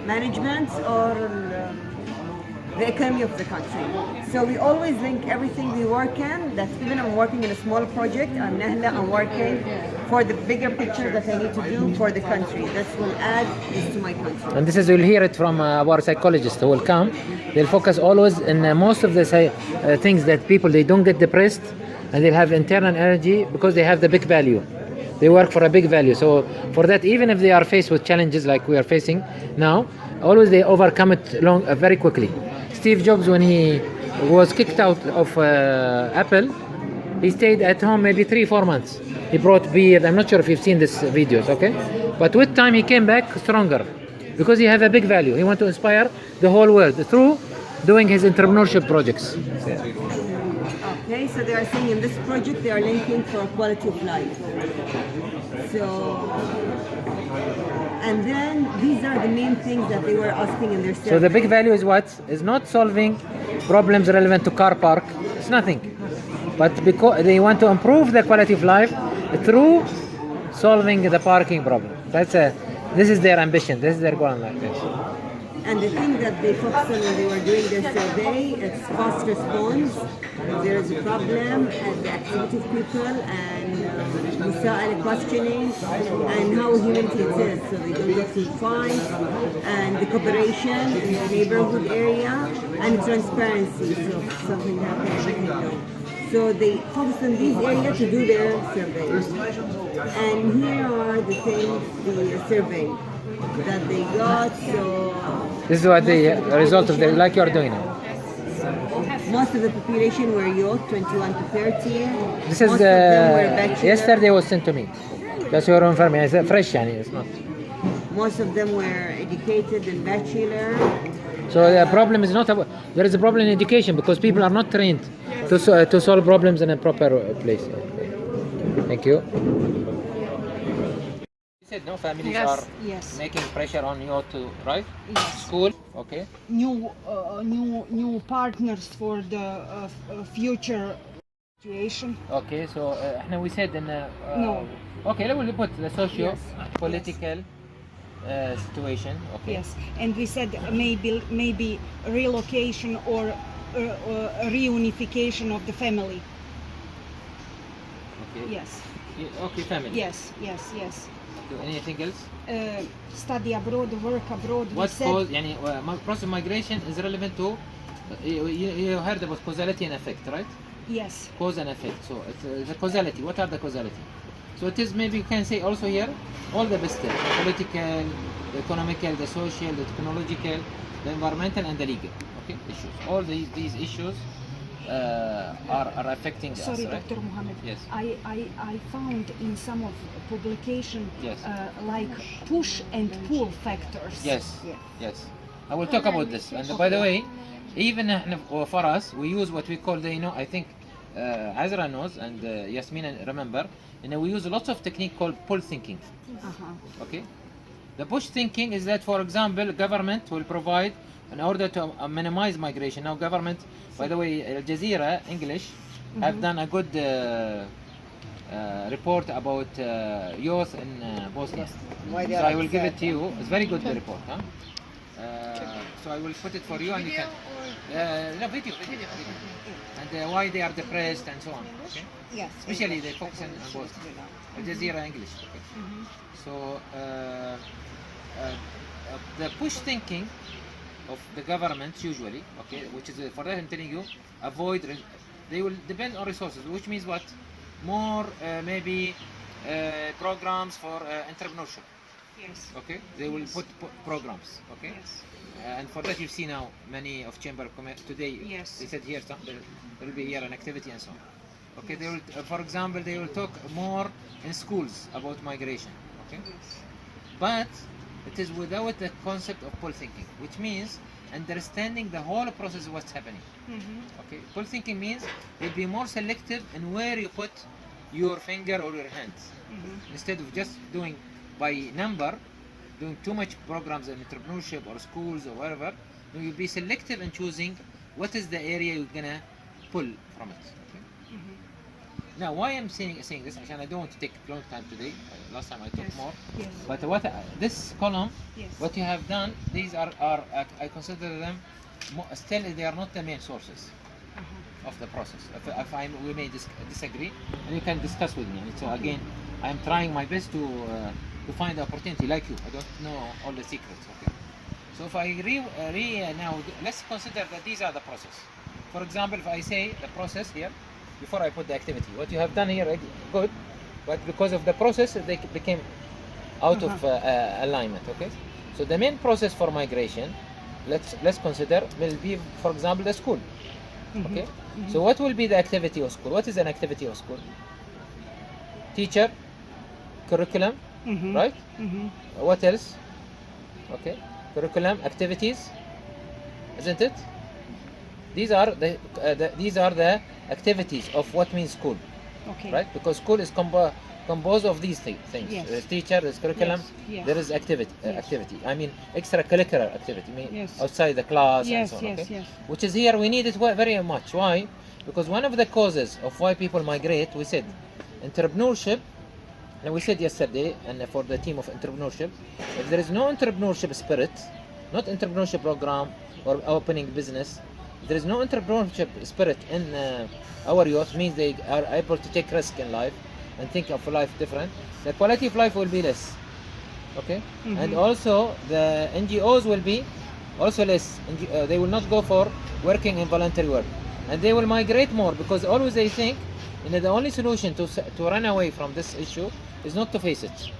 management or the economy of the country. So we always link everything we work in, that even I'm working in a small project, I'm working for the bigger picture that I need to do for the country. That will add this to my country. And this is, you'll hear it from our psychologists who will come. They'll focus always in most of the things that people, they don't get depressed, and they'll have internal energy because they have the big value. They work for a big value. So for that, even if they are faced with challenges like we are facing now, always they overcome it very quickly. Steve Jobs, when he was kicked out of Apple, he stayed at home maybe 3-4 months. He brought beer. I'm not sure if you've seen these videos, okay? But with time, he came back stronger because he has a big value. He wants to inspire the whole world through doing his entrepreneurship projects. Okay, so they are saying in this project they are linking for quality of life. So, and then these are the main things that they were asking in their survey. So the big value is what? Is not solving problems relevant to car park. It's nothing. But because they want to improve the quality of life through solving the parking problem. This is their ambition. This is their goal in life. Yes. And the thing that they focused on when they were doing their survey, it's fast response. There is a problem and the activity of people, and we saw in questioning and how humanity it is. So they don't get to fight, and the cooperation in the neighborhood area, and transparency. So if something happens, they know. So they focused on these areas to do their survey. And here are the things, the survey that they got. So this is what the result of the, like you are doing now. Most of the population were youth, 21 to 30. This is yesterday was sent to me. That's your information. It's fresh, yani. It's not. Most of them were educated and bachelor. So the problem is not about, there is a problem in education because people are not trained to solve problems in a proper place. Thank you. You said no families are making pressure on you to school. Okay. New partners for the future situation. Okay, so we said in no. Okay, we'll put the socio-political situation. Okay. Yes, and we said maybe relocation or reunification of the family. Okay. Yes. Okay, family. Yes. Anything else? Study abroad, work abroad. What's called process migration is relevant to you heard about causality and effect, right? Yes. Cause and effect. So it's the causality. What are the causality? So it is, maybe you can say also here all the best, the political, the economical, the social, the technological, the environmental, and the legal. Okay, issues. All these issues are affecting us. Sorry, right? Dr. Mohammed. Yes. I found in some of publication like push and pull factors. Yes. I will talk about this. And by the way, even for us, we use what we call I think Azra knows and Yasmin remember. We use lots of technique called pull thinking. Okay. The push thinking is that, for example, government will provide in order to minimize migration. Now, government, by the way, Al Jazeera English have done a good report about youth in Bosnia. So I will give it to you. It's very good report. So I will put it for you, and you can. No, video. And why they are depressed and so on. Okay. Yes. Especially they focus on Bosnia. Al Jazeera English. Okay. So the push thinking of the governments usually, okay, which is for that I'm telling you, they will depend on resources, which means what? More maybe programs for entrepreneurship. Yes. Okay, they will put programs. Okay. Yes. And for that you see now many of Chamber of Commerce today. Yes. They said here there will be here an activity and so on. Okay, they will, for example, they will talk more in schools about migration. Okay, but it is without the concept of pull thinking, which means understanding the whole process of what's happening. Okay, pull thinking means you'll be more selective in where you put your finger or your hands, instead of just doing by number, doing too much programs in entrepreneurship or schools or wherever. You'll be selective in choosing what is the area you're gonna pull from it. Okay? Now, why I'm saying this, and I don't want to take long time today. Last time I took Yes. more. Yes. But this column, Yes. what you have done, these are I consider them still they are not the main sources of the process. If we may disagree, and you can discuss with me. And so again, I am trying my best to find the opportunity like you. I don't know all the secrets. Okay. So if I now let's consider that these are the process. For example, if I say the process here, before I put the activity, what you have done here, good, but because of the process, they became out of alignment. Okay. So the main process for migration, let's consider will be, for example, the school. Okay. So what will be the activity of school? What is an activity of school? Teacher, curriculum, right? What else? Okay. Curriculum, activities, isn't it? These are the activities of what means school, Okay. right? Because school is composed of these things. Yes. There is teacher, there is curriculum, Yes. there is activity. Activity. I mean extracurricular activity. Yes. Outside the class Yes, and so on. yes, Okay? yes. Which is here we need it very much. Why? Because one of the causes of why people migrate, we said, entrepreneurship. And we said yesterday, and for the team of entrepreneurship, if there is no entrepreneurship spirit, not entrepreneurship program or opening business, if there is no entrepreneurship spirit in our youth, means they are able to take risk in life and think of life different, the quality of life will be less. Okay? And also the NGOs will be also less. They will not go for working in voluntary work. And they will migrate more because always they think the only solution to run away from this issue is not to face it.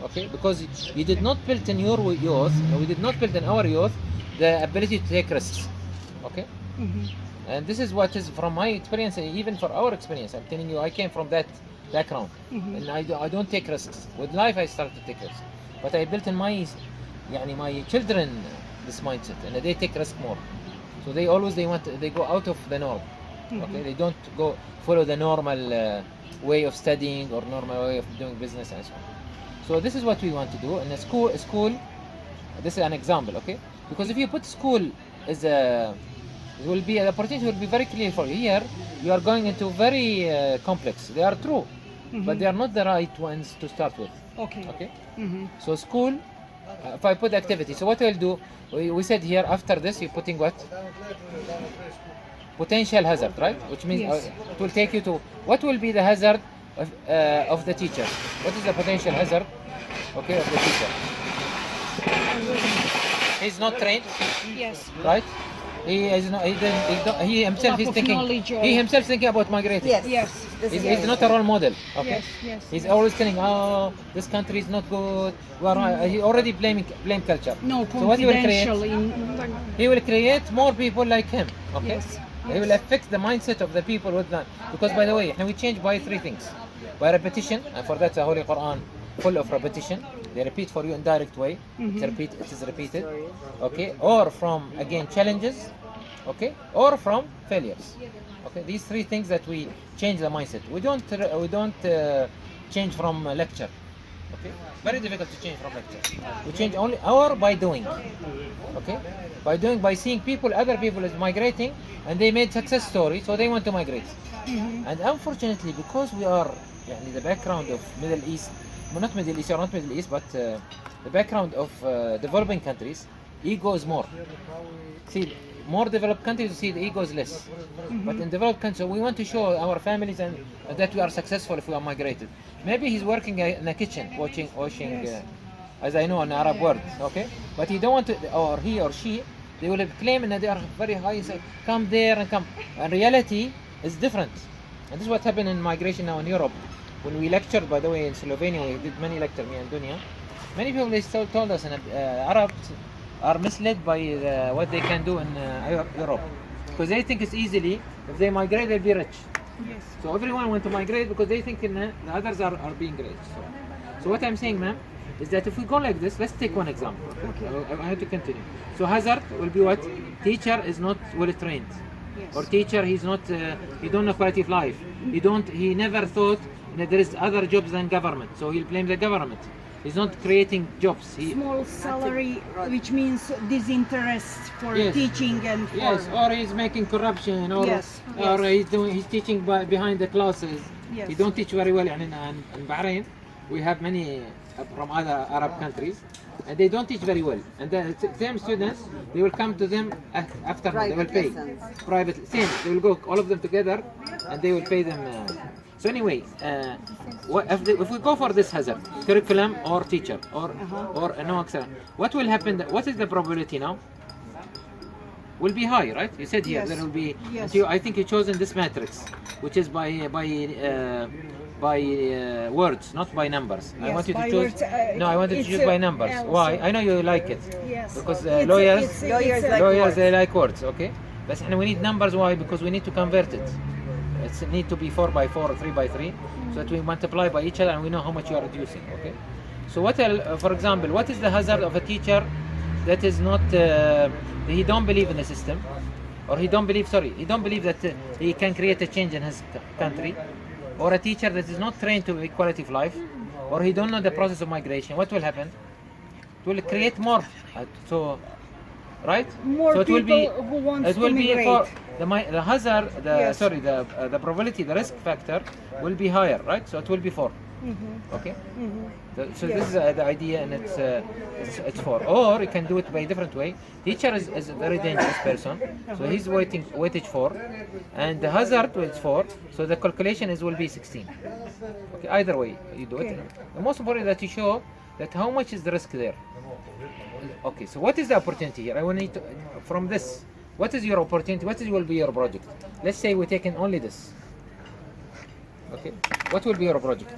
Okay? Because you did not build in your youth, we did not build in our youth the ability to take risks. Okay? And this is what is from my experience, and even for our experience. I'm telling you, I came from that background, and I don't take risks. With life, I started to take risks, but I built in my children this mindset, and they take risk more. So they go out of the norm. Okay, they don't go follow the normal way of studying or normal way of doing business and so on. So this is what we want to do. In a school. This is an example, okay? Because if you put school as the opportunity will be very clear for you. Here, you are going into very complex. They are true, but they are not the right ones to start with. Okay. Okay. So school. If I put activity, so what I'll do? We said here after this, you're putting what? Potential hazard, right? Which means Yes. it will take you to what will be the hazard of the teacher. What is the potential hazard? Okay, of the teacher. He's not trained, Yes. right? He is not. He himself Lack is of thinking. knowledge or- He himself thinking about migrating. Yes. Yes. This is He's not a role model. Okay. Yes. Yes. He's always telling, "Oh, this country is not good." He already blame culture. No So what he will create? confidential. He will create more people like him. Okay. Yes. He will affect the mindset of the people with that. Because by the way, we change by three things: by repetition, and for that the Holy Quran full of repetition. They repeat for you in direct way. It is repeated. Okay. Or from again challenges. Okay. Or from failures. Okay. These three things that we change the mindset. We don't change from a lecture. Okay. Very difficult to change from lecture. We change only by doing. Okay. By seeing other people is migrating, and they made success story, so they want to migrate. And unfortunately, because we are the background of Middle East, not Middle East, but the background of developing countries, ego is more. See, more developed countries, you see the ego is less. But in developed countries, we want to show our families and that we are successful if we are migrated. Maybe he's working in a kitchen, washing, as I know in Arab world, okay? But he don't want to, or he or she, they will claim that they are very high, say, come there and come. And reality is different. And this is what happened in migration now in Europe. When we lectured, by the way, in Slovenia, we did many lectures, me and Dunya. Many people they still told us, Arabs are misled by what they can do in Europe. Because they think it's easily, if they migrate, they'll be rich. Yes. So everyone want to migrate because they think the others are being rich. So what I'm saying, ma'am, is that if we go like this, let's take one example. Okay. I have to continue. So hazard will be what? Teacher is not well trained. Yes. Or teacher, he's not, he don't know quality of life. He never thought that there is other jobs than government. So he'll blame the government. He's not creating jobs. Small salary, which means disinterest for Yes. teaching and for... Yes, or he's making corruption, or Yes, or yes. he's teaching behind the classes. Yes. He don't teach very well. يعني in Bahrain, we have many from other Arab countries, and they don't teach very well. And the same students, they will come to them after they will pay privately. Same, they will go all of them together, and they will pay them. So anyway, if we go for this hazard, curriculum or teacher or no, etc., what will happen? What is the probability now? Will be high, right? You said here Yes. there will be. Yes. I think you chosen this matrix, which is by words, not by numbers. I Yes, want you to by choose. words, No, I want you to it's, choose by numbers. also- Why? I know you like it. Yes. Because It's- lawyers, it's like lawyers they like words. Okay. But we need numbers. Why? Because we need to convert it. It need to be 4 by 4 or 3 by 3, so that we multiply by each other and we know how much you are reducing. Okay. So what? For example, what is the hazard of a teacher that is not? He don't believe in the system, or he don't believe. Sorry, he don't believe that he can create a change in his country, or a teacher that is not trained to equality of life, or he don't know the process of migration. What will happen? It will create more. Right? More so it will be. people who want It will to be migrate. for the hazard. Yes. Sorry, the probability, the risk factor will be higher, right? So it will be 4. Okay. So Yes. this is the idea, and it's 4. Or you can do it by a different way. Teacher is a very dangerous person, so he's weightage 4, and the hazard is 4. So the calculation will be 16. Okay. Either way you do it. Okay. The most important that you show that how much is the risk there. Okay. So what is the opportunity here? I will need to, from this. What is your opportunity? What will be your project? Let's say we're taking only this. Okay. What will be your project?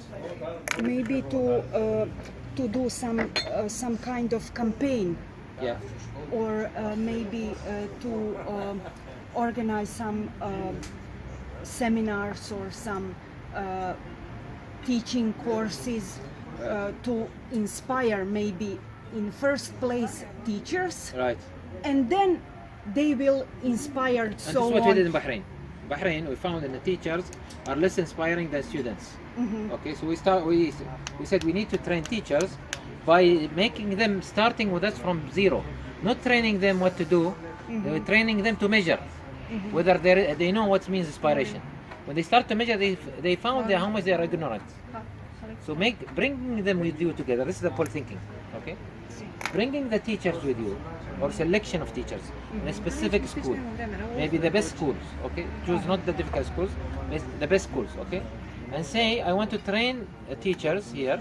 Maybe to do some kind of campaign, Yeah. or maybe to organize some seminars or some teaching courses to inspire maybe in first place teachers, Right. and then they will inspire And this so is what we did in on. Bahrain. Bahrain, we found that the teachers are less inspiring than students. Okay, so we said we need to train teachers by making them starting with us from zero, not training them what to do. They were training them to measure whether they know what means inspiration. When they start to measure, they found how much they are ignorant. So bringing them with you together. This is the Paul thinking. Okay, bringing the teachers with you, or selection of teachers in a specific school, maybe the best schools. Okay, choose not the difficult schools, the best schools. Okay, and say I want to train teachers here,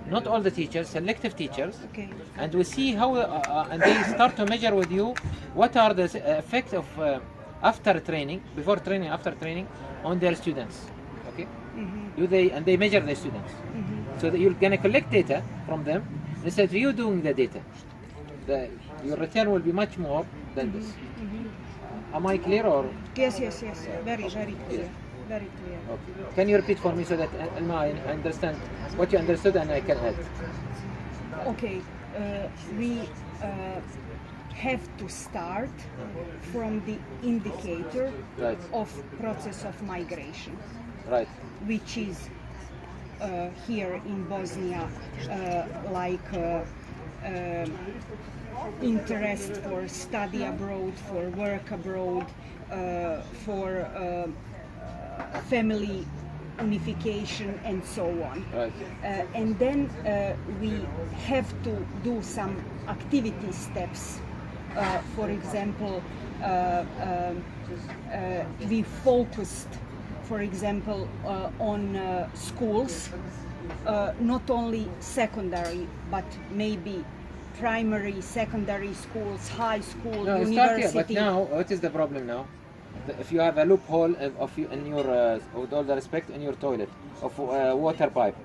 not all the teachers, selective teachers. Okay. And we see how, and they start to measure with you what are the effects of after training, before training, after training, on their students. Okay, and they measure their students, so that you're gonna collect data from them. Instead of you doing the data, your return will be much more than this. Am I clear or? Yes. Very clear. Very clear. Okay. Can you repeat for me so that I understand what you understood and I can add? Okay, we have to start from the indicator Right. of process of migration, Right. which is here in Bosnia like interest for study abroad, for work abroad, for family unification and so on. Right. And then we have to do some activity steps. For example, we focused, for example, on schools, not only secondary, but maybe primary, secondary schools, high school, No, start here. But university. now, what is the problem now? If you have a loophole in your, with all the respect, in your toilet of water pipe,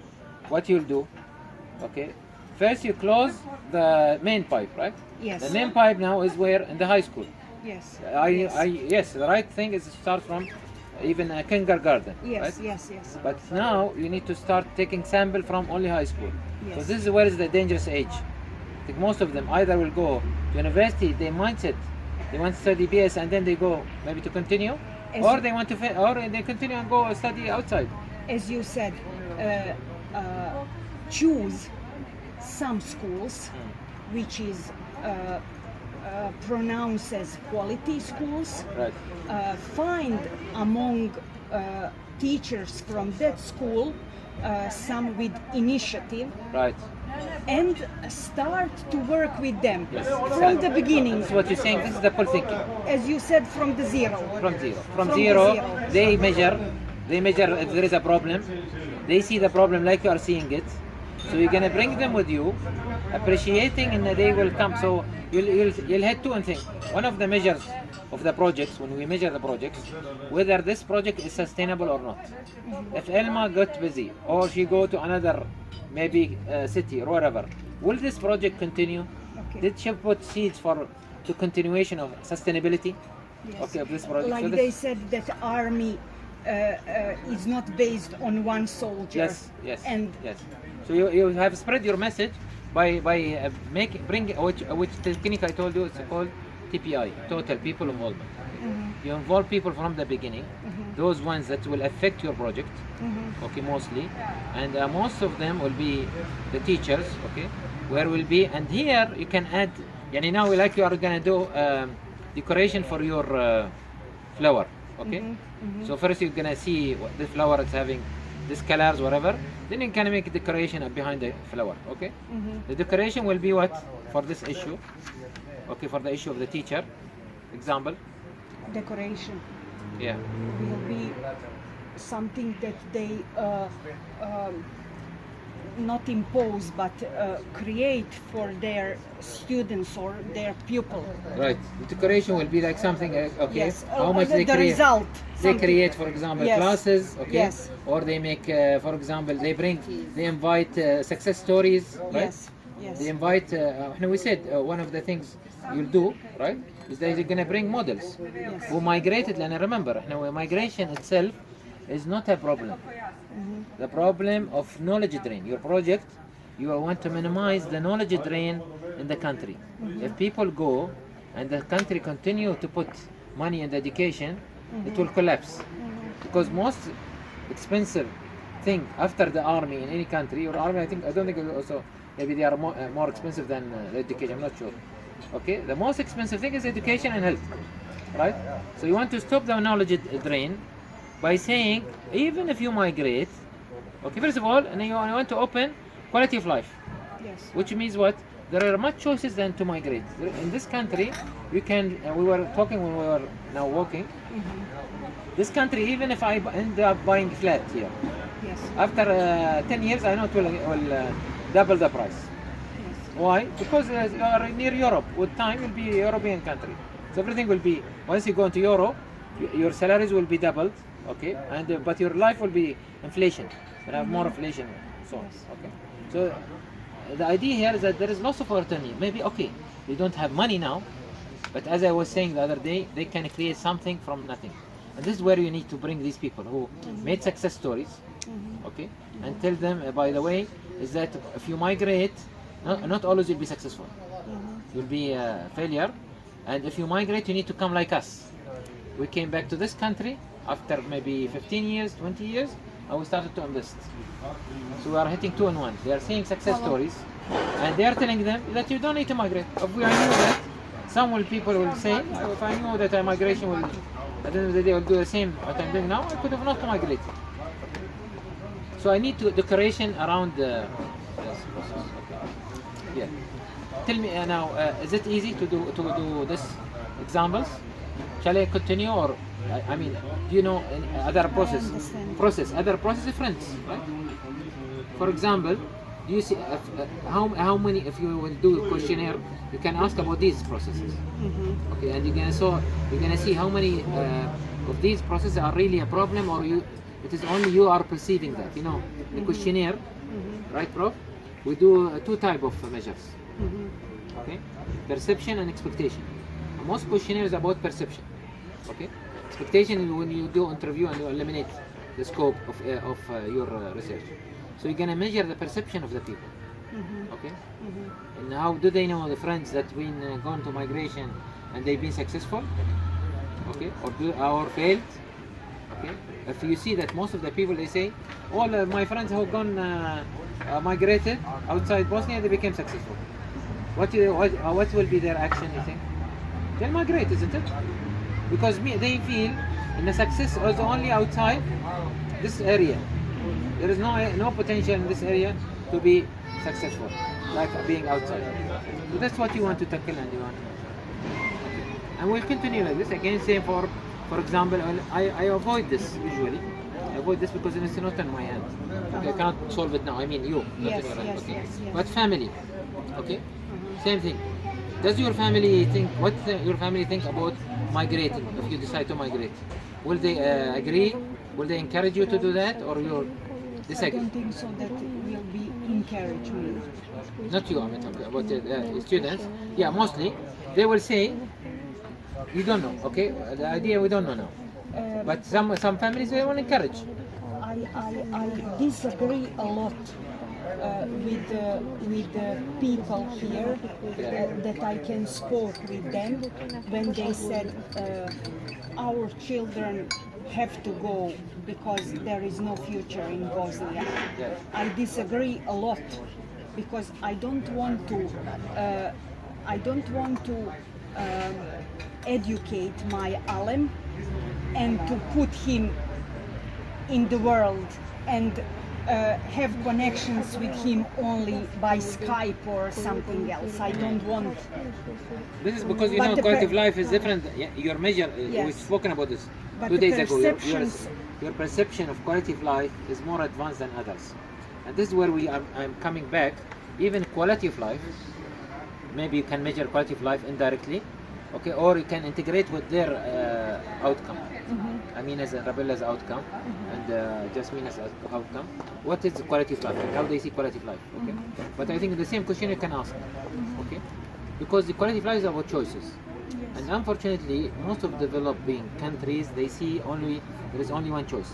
what you'll do? Okay, first you close the main pipe, right? Yes. The main pipe now is where in the high school. Yes. Yes, the right thing is to start from even a kindergarten. Yes, right? yes. But now you need to start taking sample from only high school. Yes. So this is where is the dangerous age. I think most of them either will go to university, they mindset, they want to study BS and then they go maybe to continue, As or you- they want to or they continue and go study outside. As you said, choose some schools which is pronounce as quality schools, Right. find among teachers from that school some with initiative, Right. and start to work with them Yes. from the beginning. This is what you're saying. This is the full thinking. As you said, from the zero. From zero. From From zero, the zero. they measure if there is a problem. They see the problem like you are seeing it. So you're gonna bring them with you, appreciating, and they will come. So you'll head to and think. One of the measures of the projects, when we measure the projects, whether this project is sustainable or not. If Elma got busy or she go to another maybe city or whatever, will this project continue? Okay. Did she put seeds for the continuation of sustainability? Yes. Okay, of this project. Like So they this- said that army is not based on one soldier. Yes, yes, And yes. So you have spread your message by bring which technique I told you, it's called TPI, total people involvement. You involve people from the beginning, those ones that will affect your project, okay, mostly, and most of them will be the teachers, okay, where will be, and here you can add, yani now like you are gonna do decoration for your flower, okay. So first you're gonna see what the flower is having, this colors, whatever. Then you can make a decoration behind the flower, okay. The decoration will be what for this issue, okay, for the issue of the teacher, example, decoration yeah. will be something that they not impose but create for their students or their pupil. Right. The decoration will be like something, okay. Yes. How much the they create? result. They something. create, for example, Yes. classes, okay. Yes. Or they make, for example, they invite success stories, right? Yes. Yes. They invite. We said one of the things you'll do, right, is that you're gonna bring models who migrated. And remember, migration itself is not a problem. The problem of knowledge drain. Your project, you want to minimize the knowledge drain in the country. If people go and the country continue to put money in the education, it will collapse. Because most expensive thing after the army in any country, your army, I don't think also, maybe they are more expensive than education, I'm not sure. Okay, the most expensive thing is education and health, right? So you want to stop the knowledge drain by saying, even if you migrate, okay, first of all, and you want to open quality of life, Yes. which means what? There are much choices than to migrate. In this country, we can, we were talking when we were now walking, this country, even if I end up buying flat here, Yes. after 10 years, I know it will double the price. Yes. Why? Because you are near Europe. With time, you'll be a European country. So everything will be, once you go into Euro, your salaries will be doubled, okay? And but your life will be inflation. You'll have more inflation, so on, okay? So the idea here is that there is lots of opportunity. Maybe, okay, they don't have money now, but as I was saying the other day, they can create something from nothing. And this is where you need to bring these people who made success stories, okay? And tell them, by the way, is that if you migrate, not always you'll be successful. You'll be a failure. And if you migrate, you need to come like us. We came back to this country after maybe 15 years, 20 years, and we started to invest. So we are hitting 2 in 1. They are seeing success stories, and they are telling them that you don't need to migrate. If we knew that, some people will say, if I knew that migration will, at the end of the day, will do the same what I'm doing now, I could have not migrated. So I need to decoration around the process. Okay. Yeah. Tell me now, is it easy to do this examples? Shall I continue, or I mean, do you know any other understand. other process different, right? For example, do you see how many? If you will do a questionnaire, you can ask about these processes. Okay, and you're gonna see how many of these processes are really a problem, or it is only you are perceiving that. You know, the questionnaire, right, Prof? We do 2 types of measures. Okay, perception and expectation. Most questionnaires about perception. Okay, expectation is when you do interview and you eliminate the scope of your research. So you're gonna measure the perception of the people. Okay, and how do they know the friends that been gone to migration and they've been successful? Okay, or failed? Okay, if you see that most of the people they say, all my friends who gone migrated outside Bosnia, they became successful. What will be their action, you think? they'll migrate, isn't it? Because they feel in the success is only outside this area. There is no potential in this area to be successful, like being outside. So that's what you want to tackle, and you want. And we'll continue like this. Again, say for example, I avoid this usually. I avoid this because it's not in my hand. Okay, I can't solve it now. I mean you. Not in your hand. Okay. But family, okay, same thing. Does your family think? Your family think about migrating? If you decide to migrate, will they agree? Will they encourage you to do that, or you disagree? I don't think so that will be encouragement. Not you, I'm talking about the students. Yeah, mostly they will say, "You don't know." Okay, the idea we don't know now. But some families they will encourage. I disagree a lot with the people here that I can spoke with them when they said our children have to go because there is no future in Bosnia. I disagree a lot because I don't want to educate my alum and to put him in the world and have connections with him only by Skype or something else. I don't want. This is because you know quality of life is different. Your measure, we've spoken about this But 2 days ago. perceptions- Your perception of quality of life is more advanced than others, and this is where I'm coming back. Even quality of life, maybe you can measure quality of life indirectly, okay, or you can integrate with their outcome. I mean, as Rabella's outcome and Jasmina's outcome. What is the quality of life? How they see quality of life? Okay, but I think the same question you can ask. Okay, because the quality of life is about choices, and unfortunately, most of developing countries they see there is only one choice.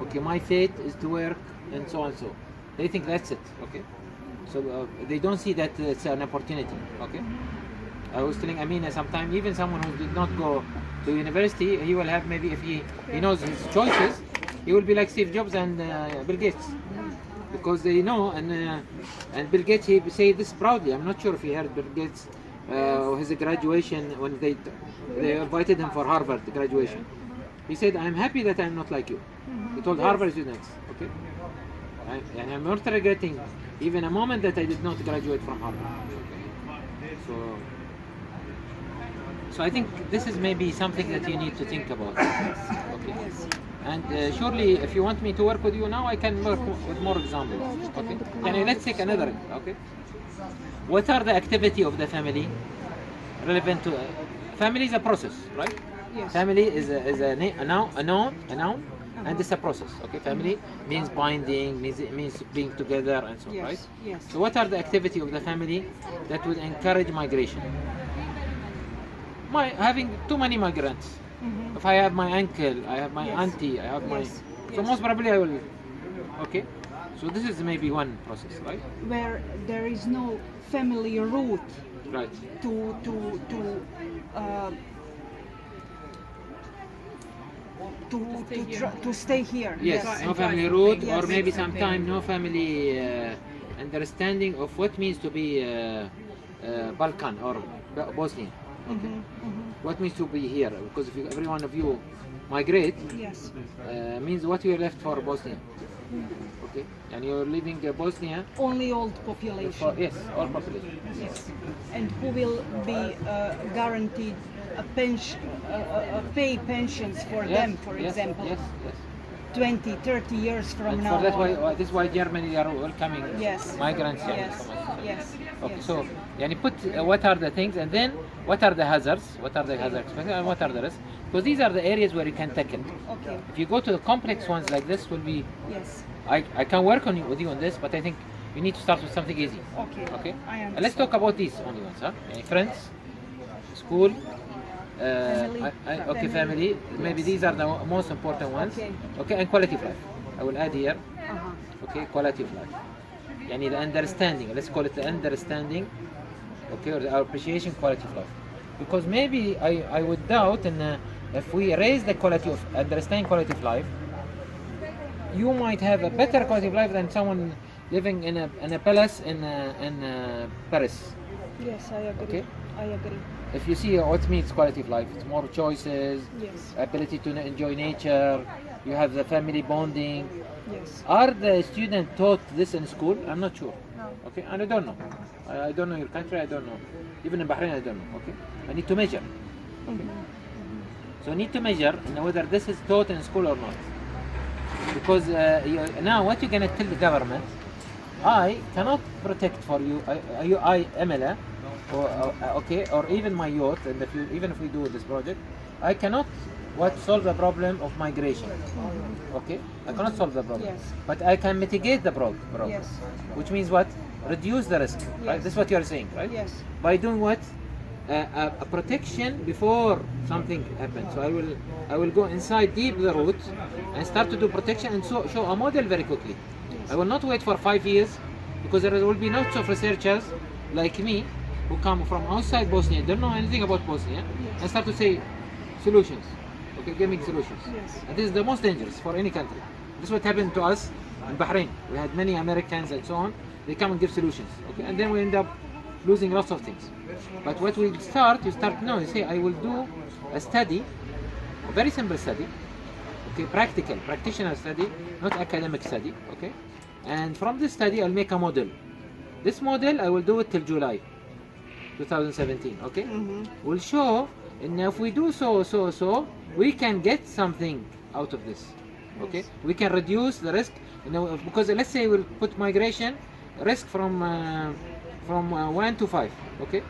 Okay, my fate is to work and so and so. They think that's it. Okay, so they don't see that it's an opportunity. Okay. I was telling Amina sometime, even someone who did not go to university, he will have maybe if he knows his choices, he will be like Steve Jobs and Bill Gates, because they know and Bill Gates he say this proudly. I'm not sure if he heard Bill Gates his graduation when they invited him for Harvard graduation. He said, "I'm happy that I'm not like you." He told Harvard students, okay, and I'm not regretting even a moment that I did not graduate from Harvard. So I think this is maybe something that you need to think about. Okay. And surely, if you want me to work with you now, I can work with more examples. Okay. And let's take another. Okay. What are the activity of the family relevant to family is a process, right? Yes. Family is a noun, and it's a process. Okay. Family means binding, means being together, and so on, Yes, right? yes. So what are the activity of the family that would encourage migration? Having too many migrants. If I have my uncle, I have my auntie, I have my. So most probably I will. Okay. So this is maybe one process, right? Where there is no family root Right. to stay here. Yes. No family root, or Yes. maybe sometime no family understanding of what means to be Balkan or Bosnia. Okay. What means to be here? Because if every one of you migrate, Yes. means what you are left for Bosnia. Okay, and you're leaving Bosnia. Only old population. Yes, all population. Yes. And who will be guaranteed a pension, pay pensions for them, for example, Yes. 20, 30 years from And now for on. this is why Germany are welcoming Yes. migrants. here. Yes. Yes. Okay, Yes. so put what are the things, and then what are the hazards, and what are the risks? Because these are the areas where you can tackle. Okay. If you go to the complex ones like this, will be Yes. I can work with you on this, but I think you need to start with something easy. Okay. Okay. I And let's understand. talk about these only ones, huh? Friends, school, Family. family. Maybe these are the most important ones. Okay. Okay, and quality of life. I will add here. Uh-huh. Okay, quality of life. Yani the understanding. Let's call it the understanding. Okay, or the appreciation quality of life. Because maybe I would doubt, and if we raise the quality of understanding quality of life, you might have a better quality of life than someone living in a palace in Paris. Yes, I agree. Okay. I agree. If you see what means quality of life, it's more choices, Yes. ability to enjoy nature, you have the family bonding. Yes. Are the students taught this in school? I'm not sure. No. Okay, and I don't know. I don't know your country, I don't know. Even in Bahrain, I don't know. Okay, I need to measure. So I need to measure whether this is taught in school or not. Because now what you're going to tell the government, I cannot protect for you, I MLA, or even my youth, and even if we do this project, I cannot solve the problem of migration. Okay, I cannot solve the problem, Yes. but I can mitigate the problem. Yes. Which means what? Reduce the risk. Right? Yes. This is what you are saying, right? Yes. By doing what? A protection before something happens. So I will go inside deep the root and start to do protection and show a model very quickly. I will not wait for 5 years, because there will be lots of researchers like me who come from outside Bosnia, don't know anything about Bosnia, and start to say solutions. Okay, giving solutions. Yes. And this is the most dangerous for any country. This is what happened to us in Bahrain. We had many Americans and so on. They come and give solutions. Okay, and then we end up losing lots of things. But what we start, you say, I will do a study, a very simple study, okay, practitioner study, not academic study, okay? And from this study, I'll make a model. This model, I will do it till July 2017, okay? We'll show, and if we do so, we can get something out of this, okay? We can reduce the risk, because let's say we'll put migration risk from 1 to 5, okay?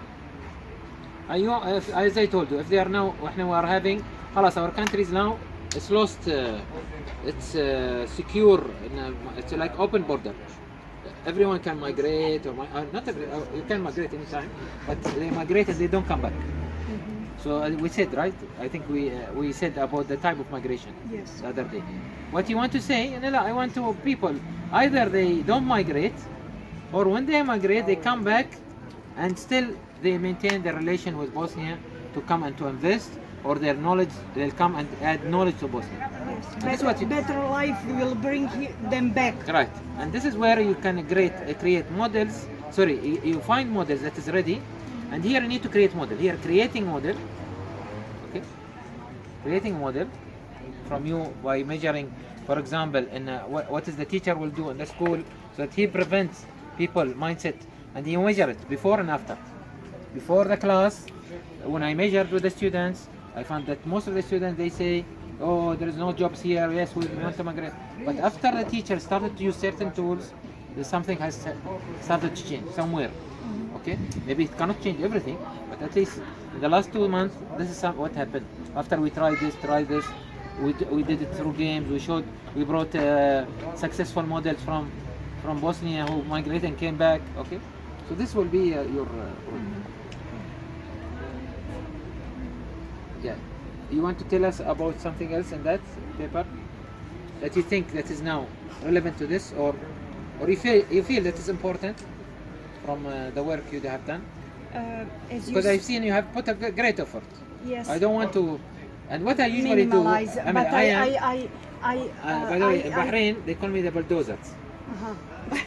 As I told you, if they are now, we are having, our country is now, it's lost, it's secure, it's like open border. Everyone can migrate, or not you can migrate anytime, but they migrate and they don't come back. So we said, right? I think we said about the type of migration Yes. the other day. What you want to say, I want to people, either they don't migrate, or when they migrate, they come back and still they maintain their relation with Bosnia to come and to invest, or their knowledge, they'll come and add knowledge to Bosnia. And this is what Better life will bring them back. Right, and this is where you can create models. Sorry, you find models that is ready, and here you need to create model. Here, creating model, okay, creating model from you by measuring, for example, in what is the teacher will do in the school, so that he prevents people mindset, and you measure it before and after. Before the class, when I measured with the students, I found that most of the students, they say, oh, there is no jobs here, yes, we want to migrate. But after the teacher started to use certain tools, something has started to change somewhere. Okay, maybe it cannot change everything, but at least in the last 2 months, this is what happened. After we tried this, we did it through games. We brought successful models from Bosnia who migrated and came back. Okay, so this will be your. Yeah, you want to tell us about something else in that paper that you think that is now relevant to this, or you feel that is important from the work you have done? Because I've seen you have put a great effort. Yes. I don't want to, and what I usually minimalize, do. but By the way, in Bahrain they call me the bulldozers.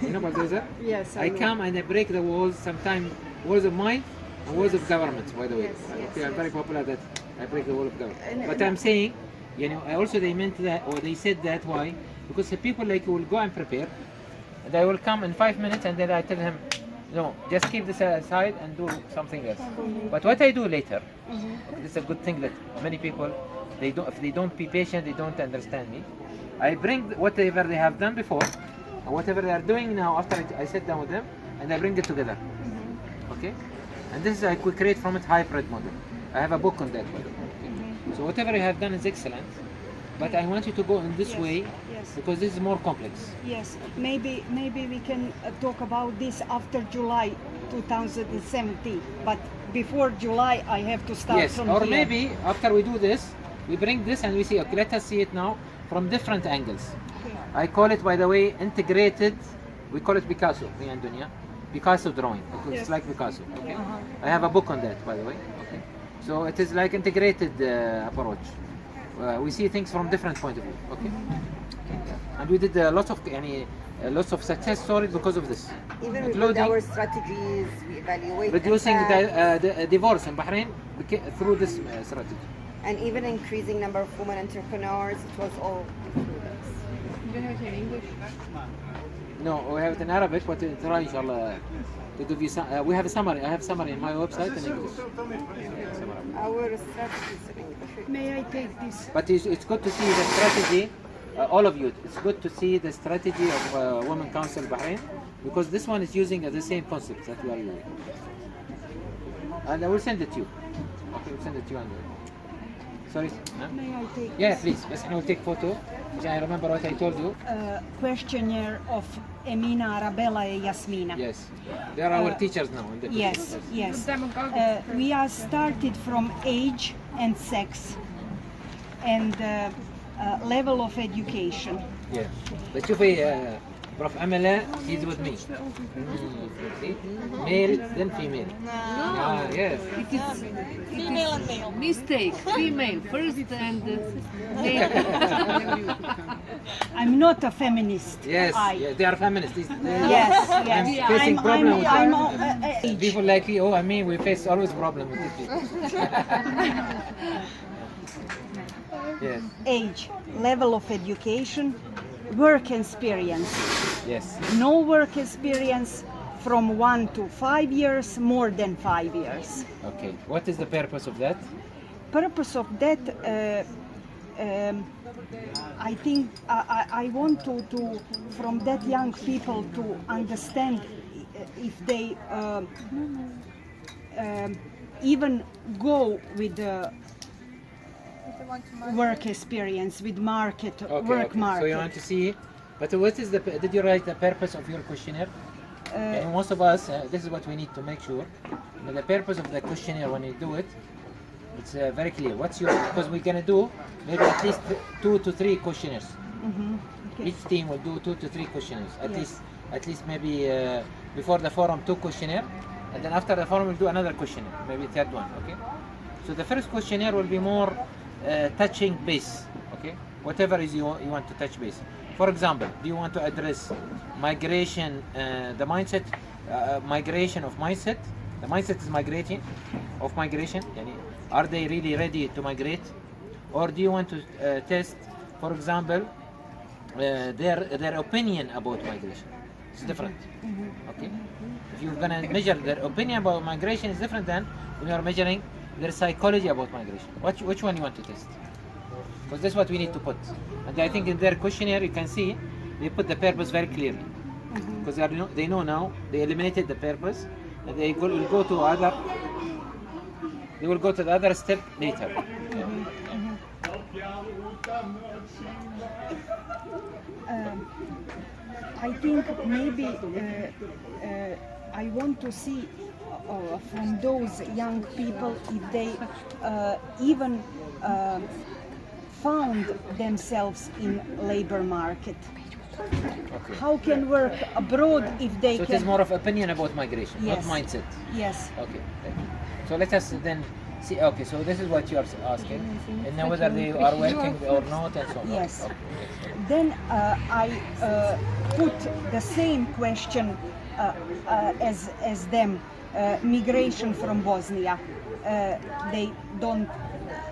You know bulldozer? Yes. I come and I break the walls. Sometimes walls of mine and walls of governments. By the way, Yes, I'm very popular that I break the wall of government. But I'm saying, also they meant that, or they said that. Why? Because the people like you will go and prepare, and I will come in 5 minutes, and then I tell him, no, just keep this aside and do something else. But what I do later, this is a good thing that many people, if they don't be patient, they don't understand me. I bring whatever they have done before, and whatever they are doing now after I sit down with them, and I bring it together. Okay? And this is we create from it hybrid model. I have a book on that one. So whatever you have done is excellent, but I want you to go in this way because this is more complex. Yes, maybe we can talk about this after July 2017, but before July I have to start from or here. maybe after we do this, we bring this and we see, okay, let us see it now from different angles. I call it, by the way, integrated. We call it Picasso, me and Dunya. Picasso drawing. Because It's like Picasso. Okay. I have a book on that, by the way. Okay. So it is like integrated approach. We see things from different point of view. Okay. And we did lots of lots of success stories because of this. Even we build including our strategies, we evaluate reducing impact, the divorce in Bahrain through this strategy. and even increasing number of women entrepreneurs. It was all through this. You don't have it in English? No, we have it in Arabic, but we'll try inshallah to give you some. We have a summary. I have a summary in my website in English. Our strategies in English. May I take this? But it's good to see the strategy, all of you. It's good to see the strategy of Women Council Bahrain, because this one is using the same concepts that we are using. And I will send it to you. Okay, we'll send it to you. Sorry? Huh? May I take Yeah, please. But I will take photo. I remember what I told you. questionnaire of Emina, Arabella, and Yasmina? Yes. They are our teachers now. In the Yes, yes. We are started from age and sex and level of education. Yeah. But شوفي Prof. Amala, he's with me. See? Male, then female. Yes. Female and male. Mistake. Female first and male. I'm not a feminist. Yes, I. yes, they are feminists. Yes, I'm yes. facing problem with I'm that. age. People like you, I mean, we face always problem with these people. Yes, Age, level of education, work experience. yes. No work experience from 1 to 5 years, more than 5 years. Okay, what is the purpose of that? Purpose of that, I think I want to from that young people to understand if they even go with the work experience, with market, work market. So you want to see, but what is the, did you write the purpose of your questionnaire? And most of us, this is what we need to make sure. That the purpose of the questionnaire, when you do it, it's very clear. What's your, because we're going to do maybe at least 2 to 3 questionnaires. Okay. Each team will do 2 to 3 questionnaires. Yes. At least maybe before the forum 2 questionnaire, and then after the forum we'll do another questionnaire, maybe third one. Okay. So the first questionnaire will be more touching base. Okay. Whatever is you want to touch base. For example, do you want to address migration, the mindset, migration of mindset? The mindset is migration. Yani, are they really ready to migrate? Or do you want to test, for example, their opinion about migration? It's different. Okay. If you're gonna measure their opinion about migration, it's different than when you're measuring their psychology about migration. Which one you want to test? Because that's what we need to put. And I think in their questionnaire you can see they put the purpose very clearly. Because they know now, they eliminated the purpose, and they will go to other. They will go to the other step later. I think maybe I want to see from those young people if they even found themselves in labor market. Okay. How can work abroad if they So it can? is more of opinion about migration, not Yes. mindset. Yes. Okay. So let us then see. Okay. So this is what you are asking, and now whether they are working or not, and so on. Yes. Okay. Then I put the same question as them. Migration from Bosnia. They don't.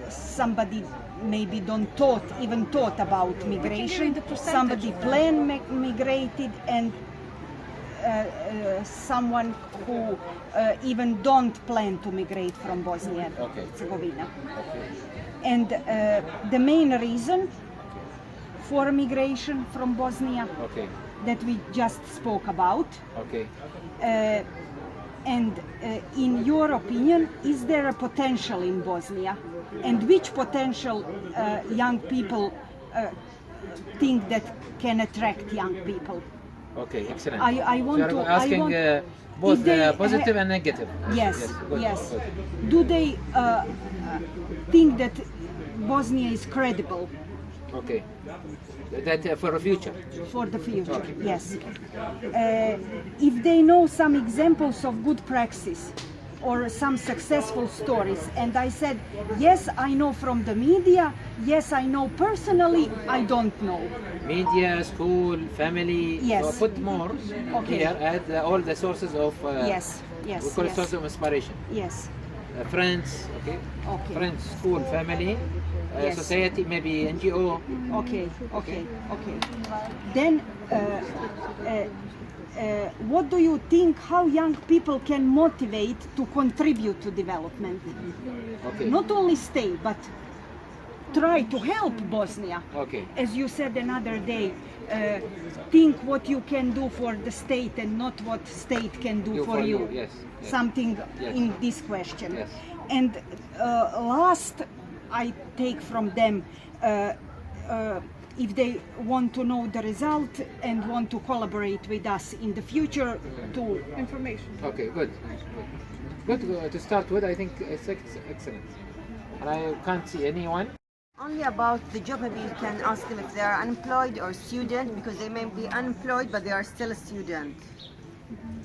Somebody maybe don't even thought about migration. Somebody migrated, and someone who even don't plan to migrate from Bosnia and Okay. Herzegovina. Okay. And the main reason for migration from Bosnia Okay. that we just spoke about. Okay. And in your opinion, is there a potential in Bosnia? And which potential young people think that can attract young people? Okay. Excellent. I want so to. you're asking I want, both if they positive and negative. Yes, Good, yes. good. Do they think that Bosnia is credible Okay. That for the future. for the future? Yes. If they know some examples of good practice, or some successful stories. And I said, yes, I know from the media. Yes, I know personally. I don't know. Media, school, family. Yes. So put more Okay. here. Add all the sources of. Yes, yes, We call it yes. sources of inspiration. Yes. Friends. Okay. Okay. Friends, school, family, Yes. society, maybe NGO. Okay, okay, okay. Then, what do you think how young people can motivate to contribute to development? Okay. Not only stay, but try to help Bosnia. Okay. As you said another day, think what you can do for the state and not what state can do for you. Yes. Yes. Something Yes. in this question. Yes. And last, I take from them if they want to know the result and want to collaborate with us in the future to information. Okay, good. Good to start with. I think it's excellent. And I can't see anyone. Only about the job, maybe you can ask them if they are unemployed or student, because they may be unemployed but they are still a student.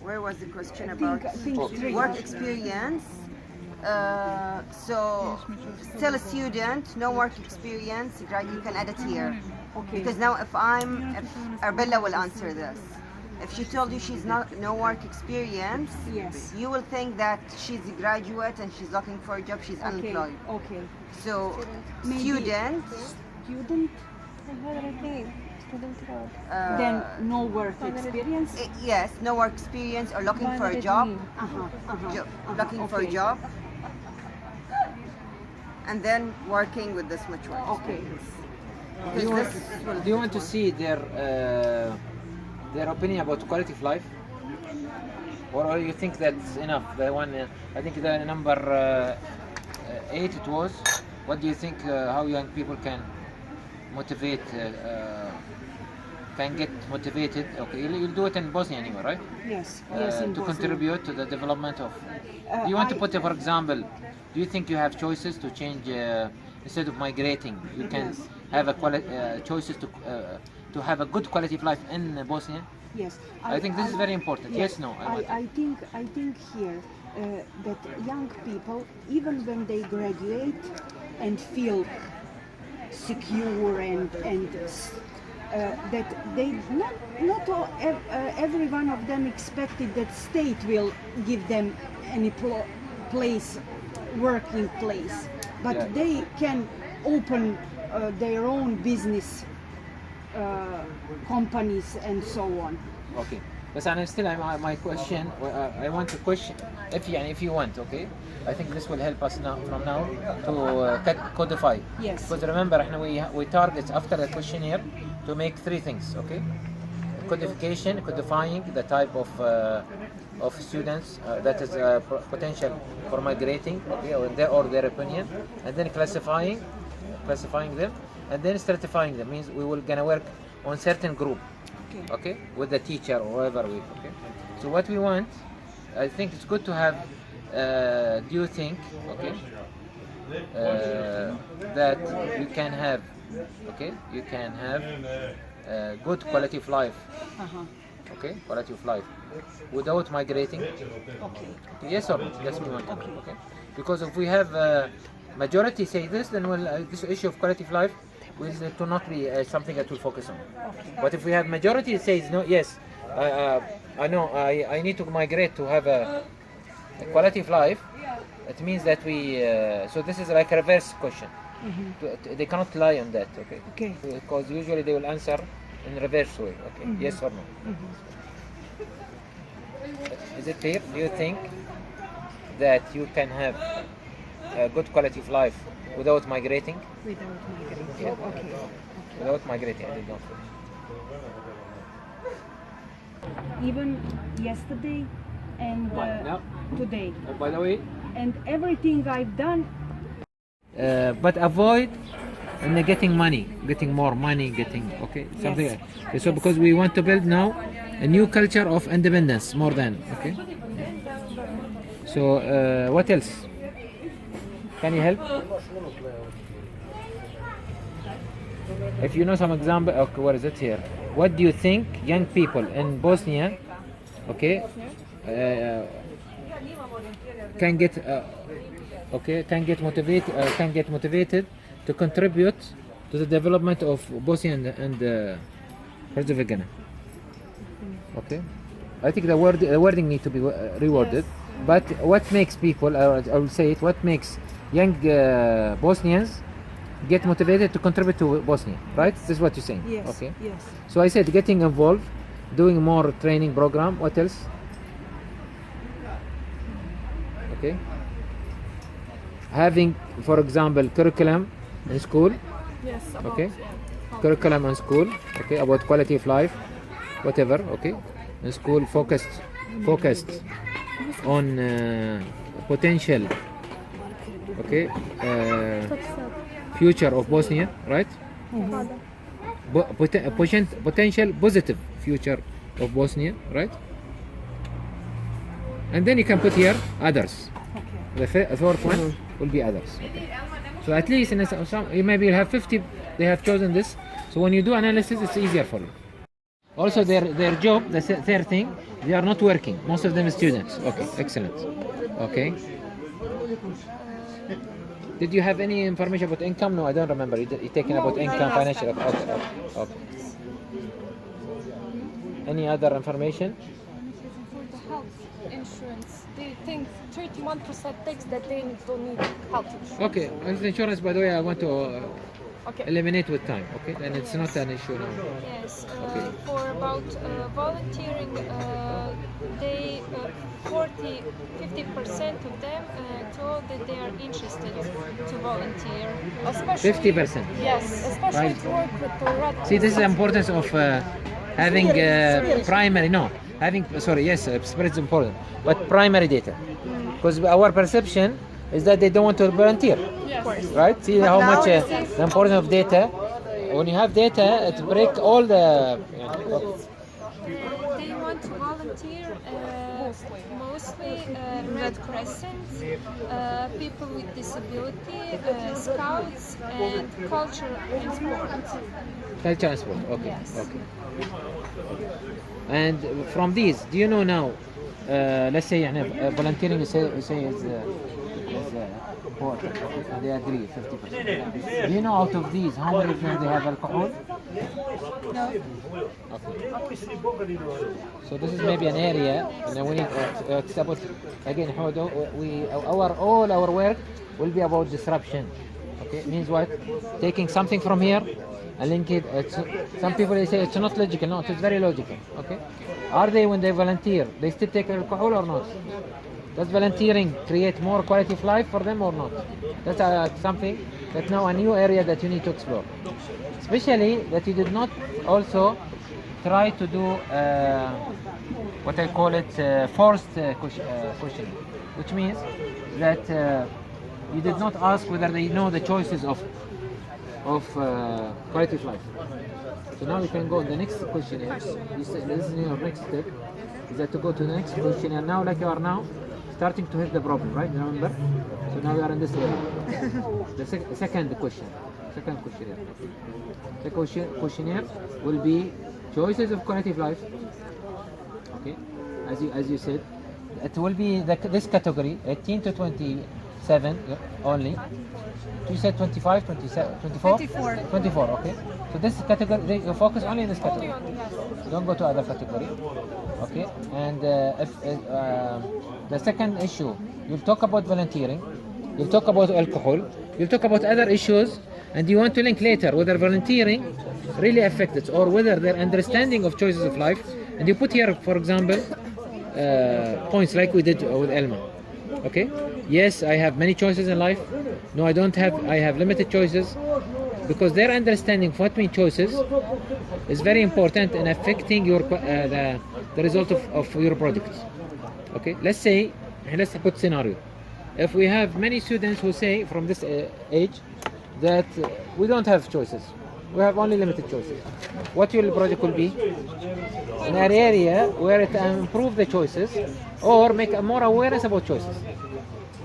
Where was the question about think three. work experience? So still a student, no work experience, right? You can add it here. Okay. Because now if Arbella will answer this. If she told you she's not no work experience, Yes. you will think that she's a graduate and she's looking for a job, she's Okay, unemployed. okay. So Maybe- student, Student, then no work experience. yes, no work experience or looking for a job, looking for a okay. job, and then working with this much work. Okay. Do you, want, do you want to see their opinion about quality of life, or you think that's enough? The one, I think the number 8 it was. What do you think? How young people can motivate? Can get motivated? Okay, you'll do it in Bosnia anyway, right? Yes. Yes. In To Bosnia. contribute to the development of. Do you want to put, for example, do you think you have choices to change instead of migrating? You can Yes. have a choices to have a good quality of life in Bosnia. Yes. I think this is very important. Yes, no, I want I think here that young people, even when they graduate and feel secure and that they not all, every one of them expected that state will give them any place, working place, but Yeah. they can open their own business companies and so on. Okay. But أنا still my question I want to question if you want, okay? I think this will help us now from now to codify. Yes. Because remember احنا we target after the questionnaire to make 3 things, okay? Codification, codifying the type of students that is potential for migrating, okay, or their opinion, and then classifying them, and then stratifying them. Means we will gonna work on certain group, okay, with the teacher or whoever we, okay. So what we want, I think it's good to have. Do you think, okay, that you can have, okay, you can have good quality of life, okay, quality of life without migrating? Okay. Yes or no? Yes, we want. Okay. Because if we have majority say this, then this issue of quality of life will to not be something that we'll focus on. But if we have majority says no, yes, I know I need to migrate to have a quality of life. It means that we. So this is like a reverse question. They cannot lie on that. Okay. Okay. Because usually they will answer in reverse way. Okay. Yes or no? Is it clear? Do you think that you can have a good quality of life without migrating? Without migrating. Yeah. Okay. Without migrating, I did not. Even yesterday and No. today, By the way, and everything I've done. but avoid getting money, getting more money, getting okay something. Yes. So because we want to build now a new culture of independence more than okay. So what else? Can you help? If you know some example, okay, what is it here? What do you think young people in Bosnia, okay, can get motivated to contribute to the development of Bosnia and Herzegovina. Okay, I think the wording need to be reworded. But what makes people, I will say it, what makes young Bosnians get motivated to contribute to Bosnia, right? This is what you're saying. Yes. Okay. Yes. So I said getting involved, doing more training program. What else? Okay. Having, for example, curriculum in school. Yes. Okay. Curriculum in school. Okay. About quality of life, whatever. Okay. In school, focused on potential. Okay. Future of Bosnia, right? Potential positive future of Bosnia, right? And then you can put here others. The fourth one will be others. Okay. So at least in maybe you'll have 50. They have chosen this. So when you do analysis, it's easier for you. Also, their job, the third thing, they are not working. Most of them are students. Okay, excellent. Okay. Did you have any information about income? No, I don't remember. You're taking about income, financial. Okay. Any other information? For the health insurance, they think 31% thinks that they don't need health insurance. Okay, health insurance, by the way, I want to Okay. eliminate with time. Okay, and it's not an issue now. Yes. Okay. For about volunteering, they 50% of them told that they are interested to volunteer. Especially 50%. Yes, especially Right. to work with the Red See, this is the Cross. importance of having spirit is important, but primary data. Because our perception is that they don't want to volunteer. Right? See how much the importance of data. When you have data, it breaks all the. They want to volunteer mostly Red Crescent, people with disability, scouts, and culture and sport. Culture and sport. Okay. Yes. Okay. And from these, do you know now? Let's say volunteering is important, and they agree 50%. Do you know out of these how many of them they have alcohol? No. Okay. So this is maybe an area, and we need it's about again how do all our work will be about disruption. Okay, it means what? Taking something from here and link it. Some people they say it's not logical. No, it's very logical. Okay, are they when they volunteer? They still take alcohol or not? Does volunteering create more quality of life for them or not? That's something that's now a new area that you need to explore. Especially that you did not also try to do what I call it forced questioning, which means that you did not ask whether they know the choices of quality of life. So now we can go to the next questionnaire. This is your next step. Is that to go to the next questionnaire now, like you are now, starting to hit the problem, right? Remember? So now we are in this area. The second questionnaire. The questionnaire will be choices of quality of life. Okay, as you said, it will be this category 18 to 27 only. You said 25, 27, 24? 24, okay. So this category, you focus only in this category. Don't go to other category. Okay, and the second issue, you'll talk about volunteering, you'll talk about alcohol, you'll talk about other issues, and you want to link later whether volunteering really affected or whether their understanding of choices of life. And you put here, for example, points like we did with Elma. Okay? Yes, I have many choices in life. No, I don't have. I have limited choices, because their understanding of what mean choices is very important in affecting your the result of your product. Okay? Let's put scenario. If we have many students who say from this age that we don't have choices, we have only limited choices, what your project will be? In an area where it improve the choices or make more awareness about choices.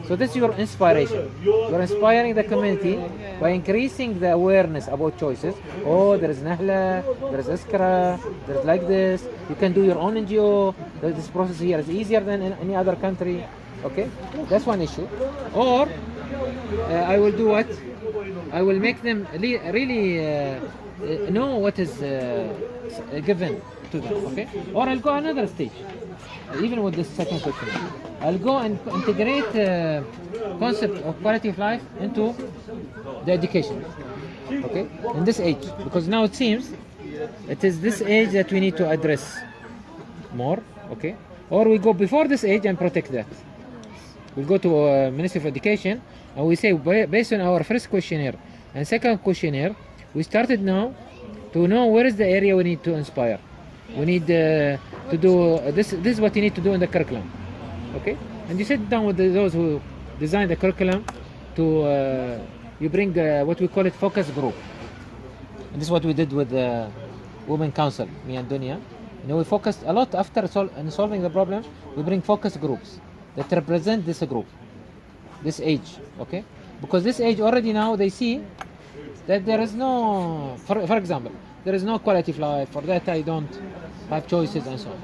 So this is your inspiration. You're inspiring the community by increasing the awareness about choices. Oh, there is Nahla, there is Iskra, there is like this. You can do your own NGO. This process here is easier than in any other country. Okay, that's one issue. Or I will do what? I will make them really know what is given to them. Okay, or I'll go another stage. Even with this second question, I'll go and integrate concept of quality of life into the education. Okay, in this age, because now it seems it is this age that we need to address more. Okay, or we go before this age and protect that. We'll go to Ministry of Education and we say based on our first questionnaire and second questionnaire, we started now to know where is the area we need to inspire. We need to do this. This is what you need to do in the curriculum. Okay, and you sit down with those who design the curriculum to you bring what we call it focus group. And this is what we did with the Women Council, me and Dunya. You know, we focused a lot after solving the problem. We bring focus groups that represent this group, this age. Okay, because this age already now they see that there is no, for example, there is no quality of life. For that I don't have choices and so on.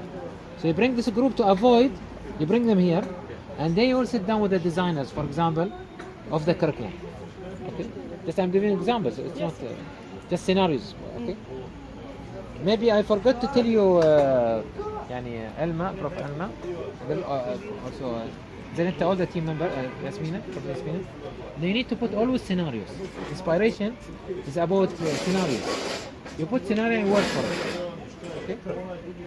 So you bring this group to avoid. You bring them here, and they will sit down with the designers, for example, of the curriculum. Okay, just I'm giving examples. It's not just scenarios. Okay. Maybe I forgot to tell you, يعني Elma, Prof. Elma, also then all the team member, Yasmina, they need to put always scenarios. Inspiration is about scenarios. You put scenario and work for it. Okay?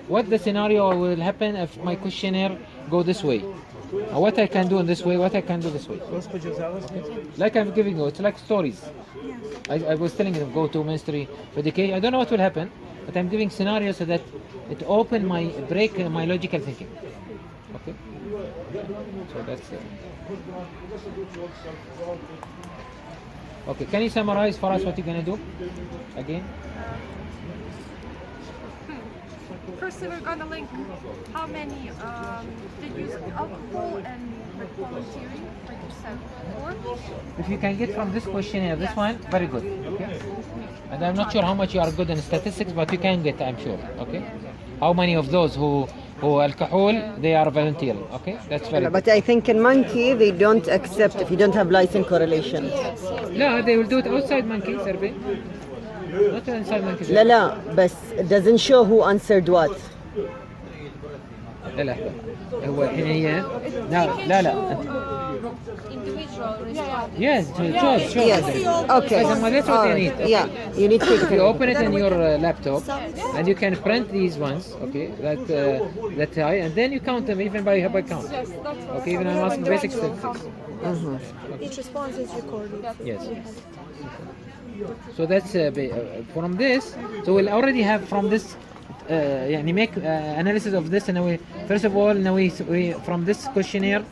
What the scenario will happen if my questionnaire go this way? Or what I can do in this way, what I can do this way. Okay? Like I'm giving you, it's like stories. I was telling them, go to Ministry of Education. I don't know what will happen, but I'm giving scenarios so that it open break my logical thinking. Okay? So that's okay, can you summarize for us what you're going to do again? First, we're gonna link how many did use alcohol and volunteering, like you said before. If you can get from this questionnaire, this one, very good. Okay. And I'm not sure how much you are good in statistics, but you can get, I'm sure. Okay. How many of those who alcohol, they are volunteering. Okay, that's very good. But I think in Monkey they don't accept if you don't have license correlation. No, they will do it outside Monkey survey. Not inside Monkey survey. لا لا بس it doesn't show who answered what. لا هو الحين هي لا Individual respondents. yes sure Yes. Okay. That's what you need. Okay. Yeah, you need to You open it in your laptop and you can print these ones, okay, that high, and then you count them even by count. Yes, that's what Okay, even I'm asking basic statistics. each response is recorded. Yes. So that's from this. So we'll already have from this. يعني make analysis of this, and we first of all now we from this questionnaire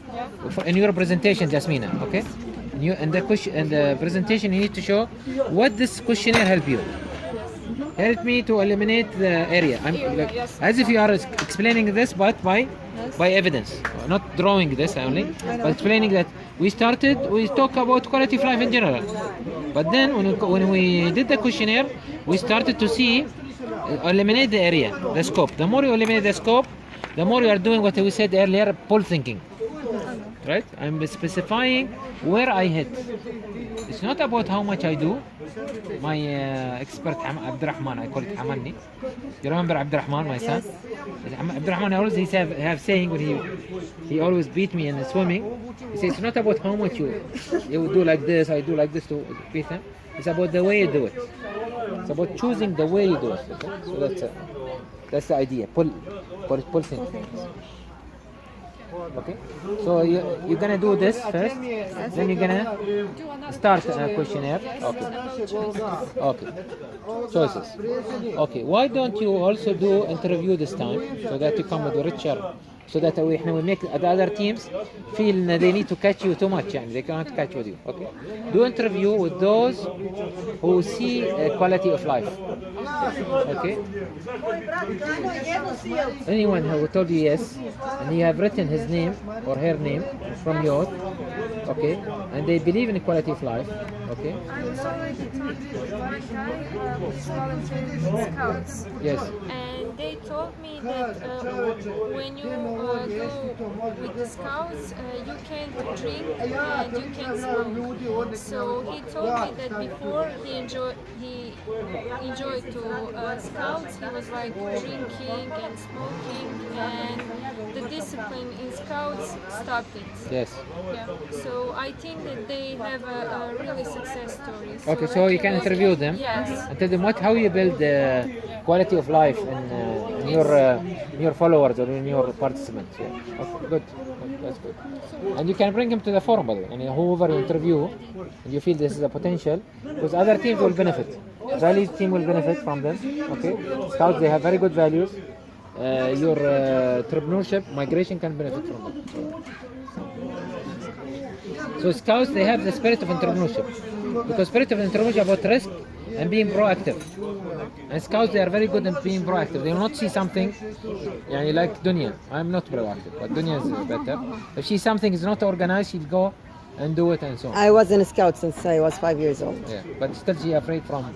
in your presentation, Jasmina, okay, and the presentation you need to show what this questionnaire help you. Help me to eliminate the area. I'm like, as if you are explaining this, but by evidence, not drawing this only, but explaining that we talk about quality of life in general, but then when we did the questionnaire, we started to see. Eliminate the area, the scope. The more you eliminate the scope, the more you are doing what we said earlier, pull thinking. Right? I'm specifying where I hit. It's not about how much I do. My expert Abdurrahman, I call it Hamani. You remember Abdurrahman, my son? Abdurrahman always have saying when he always beat me in the swimming. He says it's not about how much you do like this, I do like this to beat him. It's about the way you do it. It's about choosing the way you do it. Okay? So that's the idea. Pull thinking. Okay. So you're gonna do this first, then you're gonna start a questionnaire. Okay. Choices. Okay. Why don't you also do interview this time so that you come with a richer, so that we make the other teams feel they need to catch you too much, and they cannot catch with you. Okay. Do interview with those who see quality of life. Okay. Anyone who told you yes, and you have written his name or her name from yours, okay, and they believe in quality of life, okay. I was already targeted one guy who's volunteering with Scouts. Yes. And they told me that when you go with the scouts, you can't drink and you can't smoke. So he told me that before he enjoyed to scouts, he was like drinking and smoking, and the discipline in scouts stopped it. Yes. Yeah. So I think that they have a really success story. Okay, so you can interview them Yes. and tell them how you build quality of life in your followers or in your participants. Yeah. Okay, good. That's good. And you can bring them to the forum, by the way. And whoever you interview, and you feel this is a potential, because other teams will benefit. Valley's team will benefit from them. Okay, Scouts, they have very good values. Your entrepreneurship, migration can benefit from them. So Scouts, they have the spirit of entrepreneurship, because spirit of entrepreneurship about risk and being proactive. And Scouts, they are very good at being proactive. They will not see something, like Dunya. I'm not proactive, but Dunya is better. If she something is not organized, she'll go and do it and so on. I was in a scout since I was 5 years old. Yeah, but still she afraid from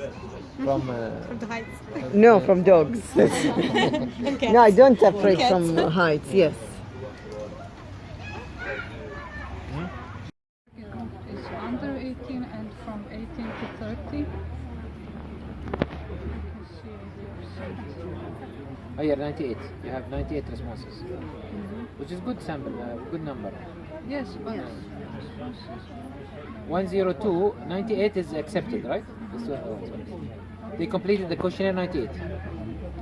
the heights. No, from dogs. No, I don't afraid from heights. Yes. Is under 18 and from 18 to 30. Oh, yeah, 98. You have 98 responses, which is good sample, good number. Yes, but 102, 98 is accepted, right? They completed the questionnaire 98.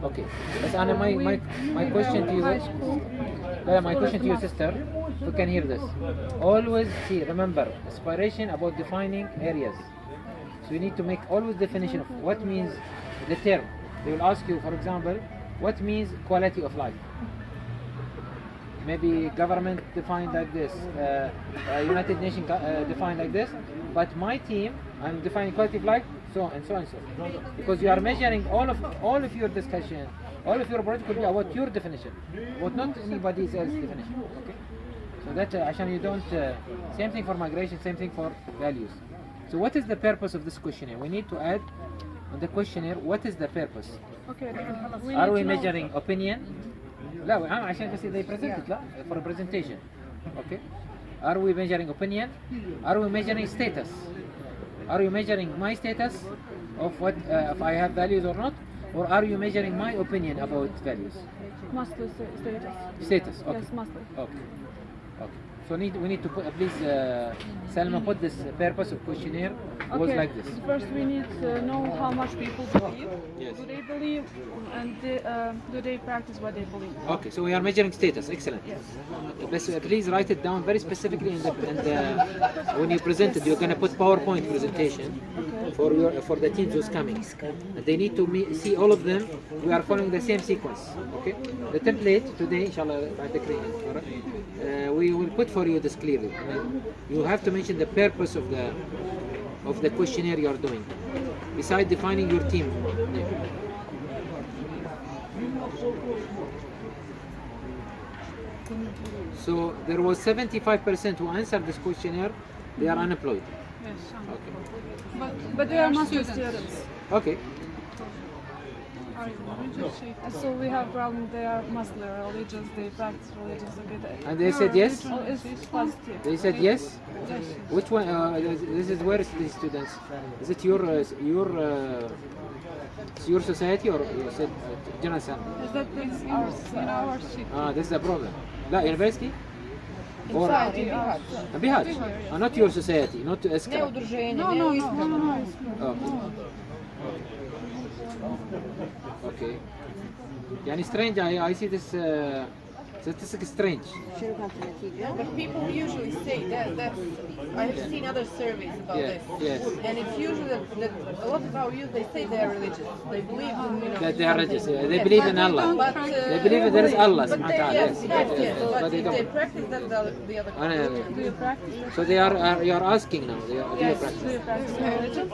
Okay. But Anna, my question to you, my question to you, sister, if you can hear this. Always remember, aspiration about defining areas. So you need to make always definition of what means the term. They will ask you, for example, what means quality of life? Maybe government defined like this, United Nations defined like this, but my team, I'm defining quality of life, so and so and so. Because you are measuring all of your discussion, all of your project could be about your definition, but not anybody else's definition. Okay? So that عشان you don't, same thing for migration, same thing for values. So what is the purpose of this questionnaire? We need to add on the questionnaire, what is the purpose? okay. Are we measuring opinion? لا عشان بس they present it لا for a presentation. Okay. Are we measuring opinion? Are we measuring status? Are you measuring my status of what if I have values or not? Or are you measuring my opinion about values? Mostly status. Status. Okay. Yes, mostly. Okay. Okay. So we need to put, please Salma, put this purpose of questionnaire was like this. First, we need to know how much people believe. Yes. Do they believe, and do they practice what they believe? Okay, so we are measuring status. Excellent. Yes. Please write it down very specifically when you present it. You're going to put PowerPoint presentation for the teams who's coming. And they need to see all of them. We are following the same sequence. Okay. The template today, inshallah, we will put for you this clearly. You have to mention the purpose of the questionnaire you are doing, besides defining your team name. So there was 75% who answered this questionnaire, they are unemployed. Yes. Okay. But they are mostly students. Okay. So we have problem. They are mostly religious. They practice religious a bit. And they said yes? Oh, it's positive. They said yes? Yes. Which one? This is where is these students? Is it your society or you said general assembly? Is that in our city? This is a problem. لا university? Or Bihać. Bihać. Not your society, not Eskra. No. Okay. Okay. يعني strange. I see this statistic is strange. But people usually say that I have seen other surveys about this. Yes. And it's usually that a lot of our youth, they say they are religious. They believe in, That they are religious. They believe in Allah. But, They believe that there is Allah. But they, yes. But they if they don't. practice that, the other Do you practice? So you are asking now. Do you practice? Do you practice religion?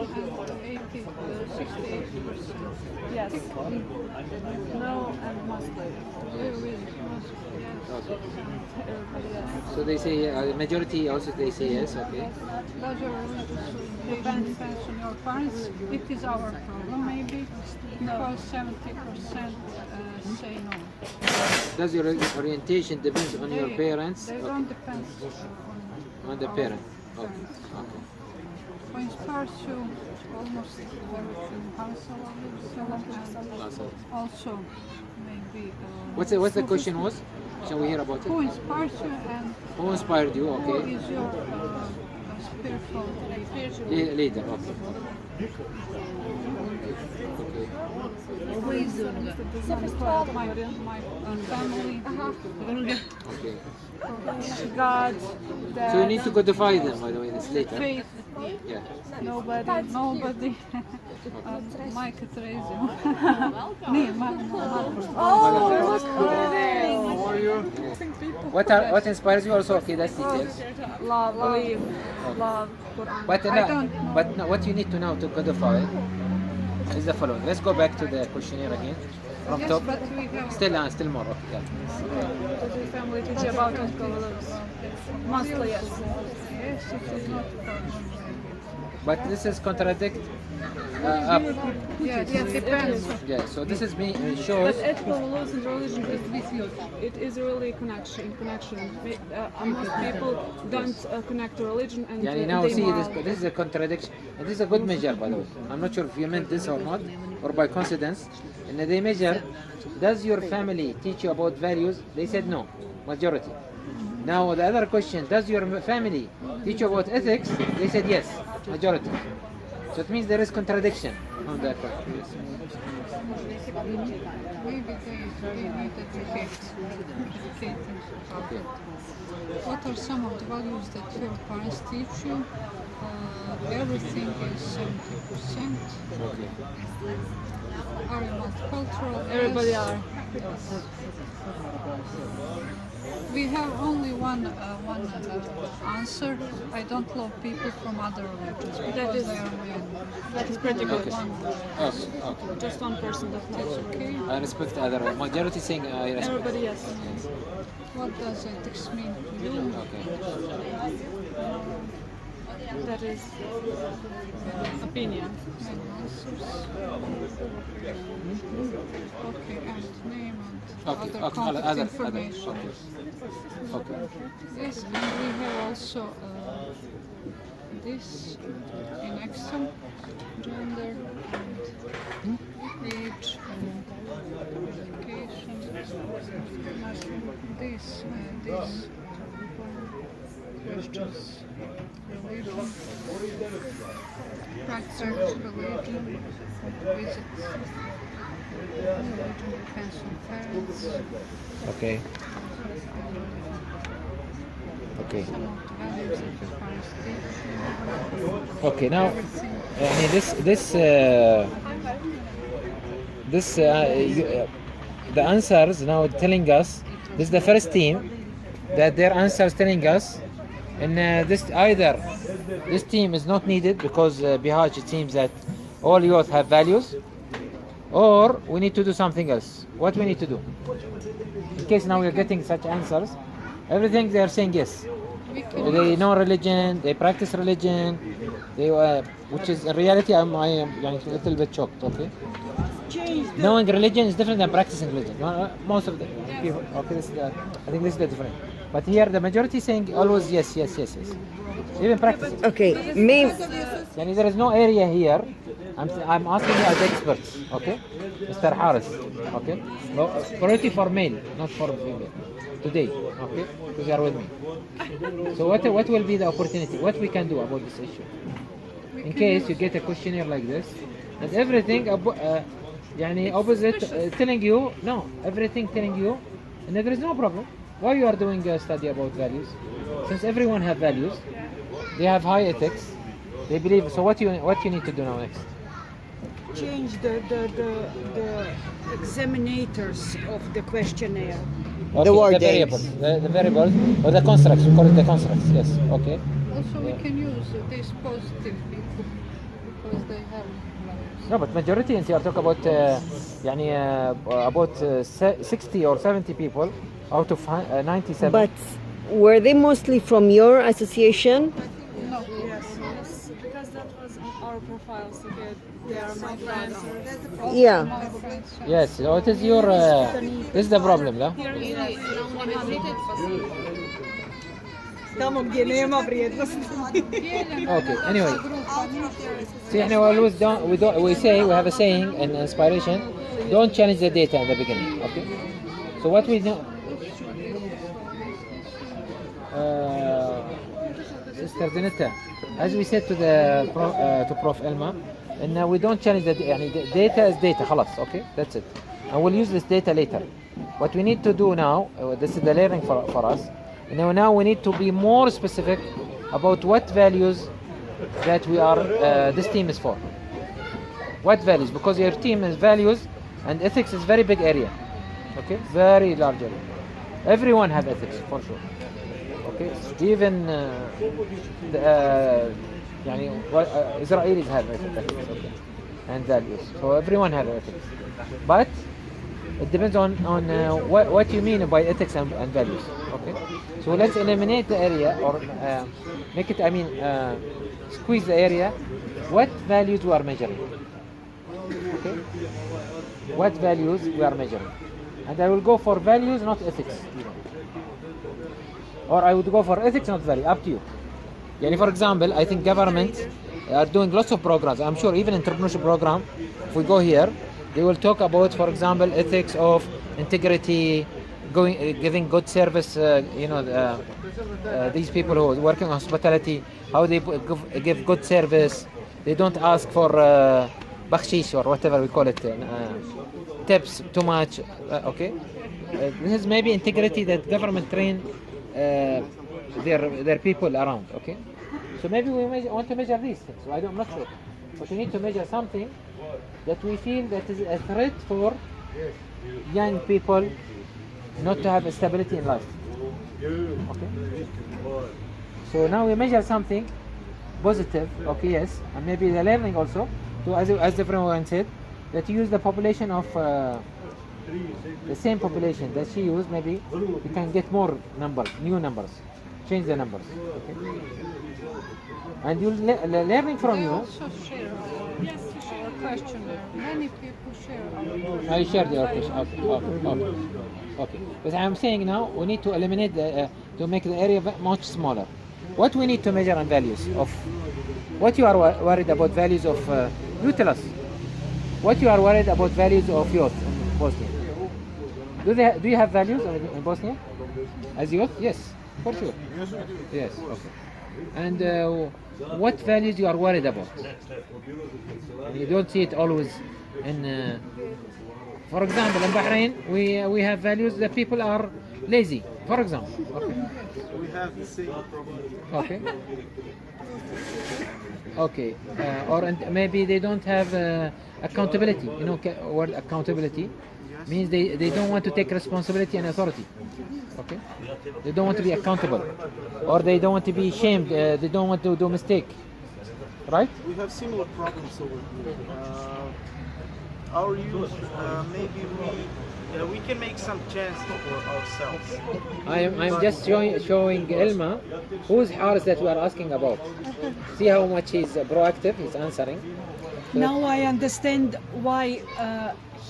68%. Yes. No, and mostly. Okay. So they say majority also they say yes. Okay. Does your religious depends on your parents? It is our problem maybe because 70% say no. Does your orientation depends on your parents? They Okay. don't depend On the our parent. Okay. parents. Okay. For inspires you almost everything. Awesome. Also maybe. What's the question was? Shall we hear about Who it? inspires you and Who inspired you? who Okay. is your spiritual Leader. Okay. Okay. my family, Okay. God, So you need to codify them, by the way, this later. faith, Yeah. nobody. Mike Teresa. Me, What inspires you also? Okay, that's details. love, believe, love, Quran. But I don't know. but no, what you need to know to codify is the following. Let's go back to the questionnaire again. From Yes, top. but we have Still more. Okay. Yeah. Does your family teach you about untitled beliefs? Mostly yes. yes, it is not a problem. But this is contradict. Up. Yes, it depends. Yeah. So this is me shows. But ethical beliefs and religion it is really connection. Most people don't connect to religion and Yeah, now they see moral. this is a contradiction. And this is a good measure, by the way. I'm not sure if you meant this or not, or by coincidence. And they measure, does your family teach you about values? They said no, majority. Now the other question, does your family teach you about ethics? They said yes, majority. So it means there is contradiction on that part. Yes. Maybe they need educating. Okay. What are some of the values that your parents teach you? Everything is 70%. Okay. Are you multicultural? Everybody Yes. are. We have only one answer. I don't love people from other religions because they are men. That is pretty good. Okay. Okay. Okay. Just one person that knows. Okay. I respect other majority saying I respect. Everybody yes. What does ethics mean to you? Okay. That is opinion. Many answers. Okay, and name and Okay. other Okay. contact Other. information. Okay. Yes, and we have also this in Excel, gender and age and education. This questions, religion, practice religion, visits, religion depends on parents. Okay. Okay. Some of the values that your parents teach you. Okay. Now, Everything. I mean the answers now telling us this is the first team that their answers telling us, and this team is not needed because Bihaj it seems that all youth have values, or we need to do something else. What we need to do? In case now we are getting such answers, everything they are saying yes. They know religion, they practice religion, they which is in reality I am a little bit shocked. Okay. Knowing religion is different than practicing religion. Most of the people, okay, I think this is the difference. But here the majority saying always yes. Even practicing. Okay, Yani there is no area here. I'm asking you as experts, okay? Mr. Harris, okay? No, priority for male, not for female. Today, okay? Because you are with me. So what will be the opportunity? What we can do about this issue? In case you get a questionnaire like this, and everything opposite telling you no, everything telling you, and there is no problem. Why you are doing a study about values? Since everyone have values, they have high ethics, they believe. So what you need to do now next? Change the examinators of the questionnaire. Okay, word variables, the variables, or the constructs. We call it the constructs. Yes. Okay. Also, we can use this positive people because they have values. No, but majority. You are talking about about 60 or 70 people. out of 97. But were they mostly from your association? No. Yes. Because that was our profiles. Okay. They are my friends. Yeah. My friends. Yes, so it is your. This is the problem, no? Okay. Anyway, see, we always we say we have a saying in inspiration: don't challenge the data in the beginning. Okay. So what we do, Sister Zinetta, as we said to the to Prof Elma, and we don't challenge the data is data. خلاص. Okay, that's it. And we'll use this data later. What we need to do now, this is the learning for us. Now we need to be more specific about what values that we are. This team is for. What values? Because your team is values, and ethics is very big area. Okay, very large area. Everyone has ethics for sure. Okay, even Israelis have ethics, okay, and values. So everyone has ethics, but it depends on what you mean by ethics and values. Okay, so let's eliminate the area or make it. Squeeze the area. What values we are measuring? Okay, what values we are measuring? And I will go for values, not ethics. Or I would go for ethics, not value. Up to you. For example, I think governments are doing lots of programs. I'm sure even entrepreneurship program, if we go here, they will talk about, for example, ethics of integrity, giving good service. These people who are working on hospitality, how they give good service. They don't ask for bakshish or whatever we call it, tips too much. Okay, this is maybe integrity that government train their people around. Okay, so maybe we want to measure these things. So I'm not sure, but we need to measure something that we feel that is a threat for young people not to have stability in life. Okay, so now we measure something positive. Okay, yes, and maybe the learning also. So as everyone said, that you use the population of the same population that she used, maybe you can get more numbers, new numbers, change the numbers. Okay? And you'll learning from you. Also share our questionnaire. Many people share our I shared your question. Okay. But I'm saying now we need to eliminate to make the area much smaller. What we need to measure and values of what you are worried about values of. You tell us what you are worried about values of youth in Bosnia. Do you have values in Bosnia as youth? Yes, for sure. Yes. Okay. And what values you are worried about? And you don't see it always in. For example, in Bahrain, we have values that people are lazy. For example. Okay. We have the same problem. Okay. Okay. Or maybe they don't have accountability. Word accountability means they don't want to take responsibility and authority. Okay. They don't want to be accountable, or they don't want to be shamed. They don't want to do mistake. Right? We have similar problems over here. Our youth, maybe we can make some chance for ourselves. I'm just showing Elma who's Haris that we are asking about. See how much he's proactive, he's answering. So now I understand why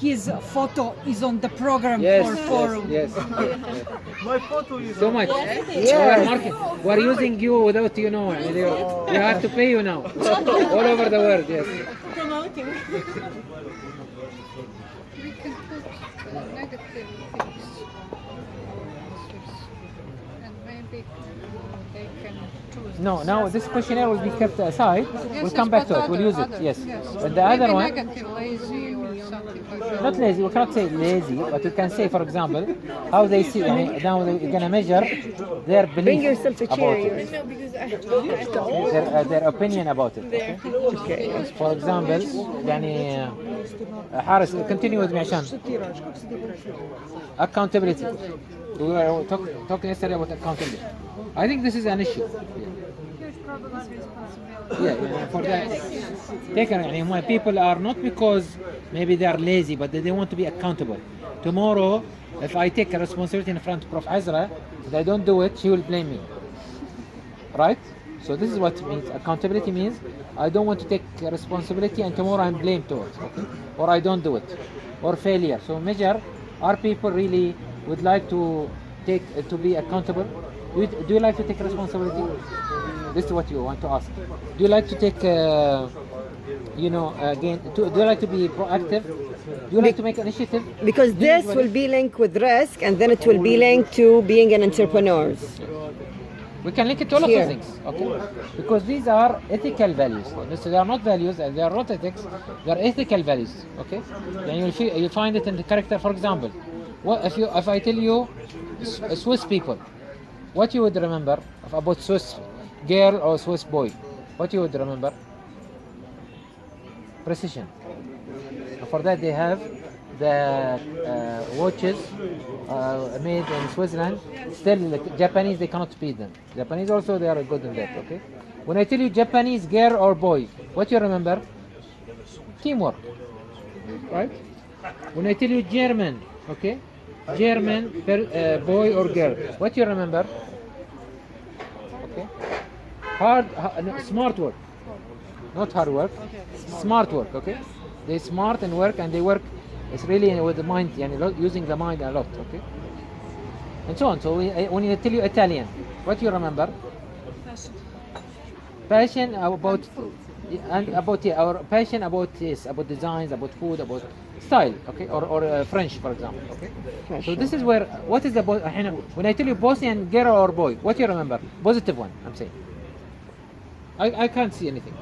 his photo is on the program for forum. Yes. My photo is so much. Yes. We're using you without you know. We have to pay you now. All over the world, yes. Promoting. We can put negative things, and maybe they can choose. No, now this questionnaire will be kept aside. Yes, We'll come back but to it. We'll use it. other, Yes. yes. But the other Maybe one, negative, lazy or something like that. not lazy. We cannot say lazy, but we can say, for example, how they see. Now they're gonna measure their belief Bring yourself a about chair. it. No, because I Their opinion about it. Okay. For example, Haris, continue with me عشان accountability. We were talking yesterday about accountability. I think this is an issue. Huge problem of responsibility. Yeah, for that. When people are not because maybe they are lazy, but they want to be accountable tomorrow, if I take a responsibility in front of Prof. Azra, if I don't do it, she will blame me. Right? So this is what it means. Accountability means I don't want to take responsibility and tomorrow I'm blamed to it. Okay? Or I don't do it. Or failure. So measure, are people really would like to take to be accountable? Do you like to take responsibility? This is what you want to ask. Do you like to take, again, do you like to be proactive? Do you like to make initiative? Because this will be linked with risk, and then it will be linked to being an entrepreneur. We can link it to all of those things, okay? Because these are ethical values. So they are not values, they are not ethics, they are ethical values, okay? And you find it in the character, for example. If I tell you Swiss people, what you would remember about Swiss girl or Swiss boy? What you would remember? Precision. And for that they have the watches made in Switzerland. Still, like, Japanese, they cannot beat them. Japanese also, they are good in that, okay? When I tell you Japanese girl or boy, what you remember? Teamwork, right? When I tell you German, okay? German boy or girl, what you remember? Okay? Smart work, not hard work. Smart work, okay? They smart and work, and they work. It's really with the mind, using the mind a lot, okay? And so on. So when you tell you Italian, what you remember? Passion about our passion about designs, about food, about style, okay? Or French, for example, okay? So this is where what is the when I tell you Bosnian girl or boy, what you remember? Positive one, I'm saying. I can't see anything.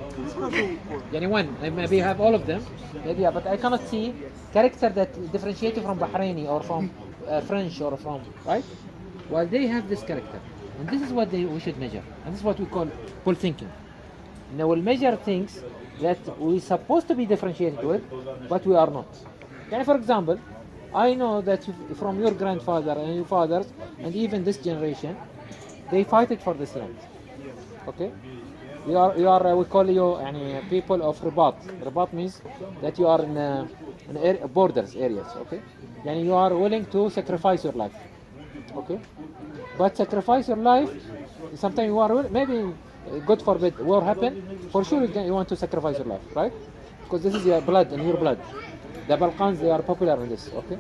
One, maybe you have all of them, maybe, but I cannot see character that differentiate from Bahraini or from French or from, right? While they have this character. And this is what we should measure. And this is what we call thinking. Now we'll measure things that we're supposed to be differentiated with, but we are not. For example, I know that from your grandfather and your fathers, and even this generation, they fight it for this land. Okay? You are we call you people of Rabat. Rabat means that you are in borders areas, okay? You are willing to sacrifice your life, okay? But sacrifice your life, sometimes you are maybe, God forbid, war happen, for sure you want to sacrifice your life, right? Because this is your blood and your blood. The Balkans, they are popular in this, okay?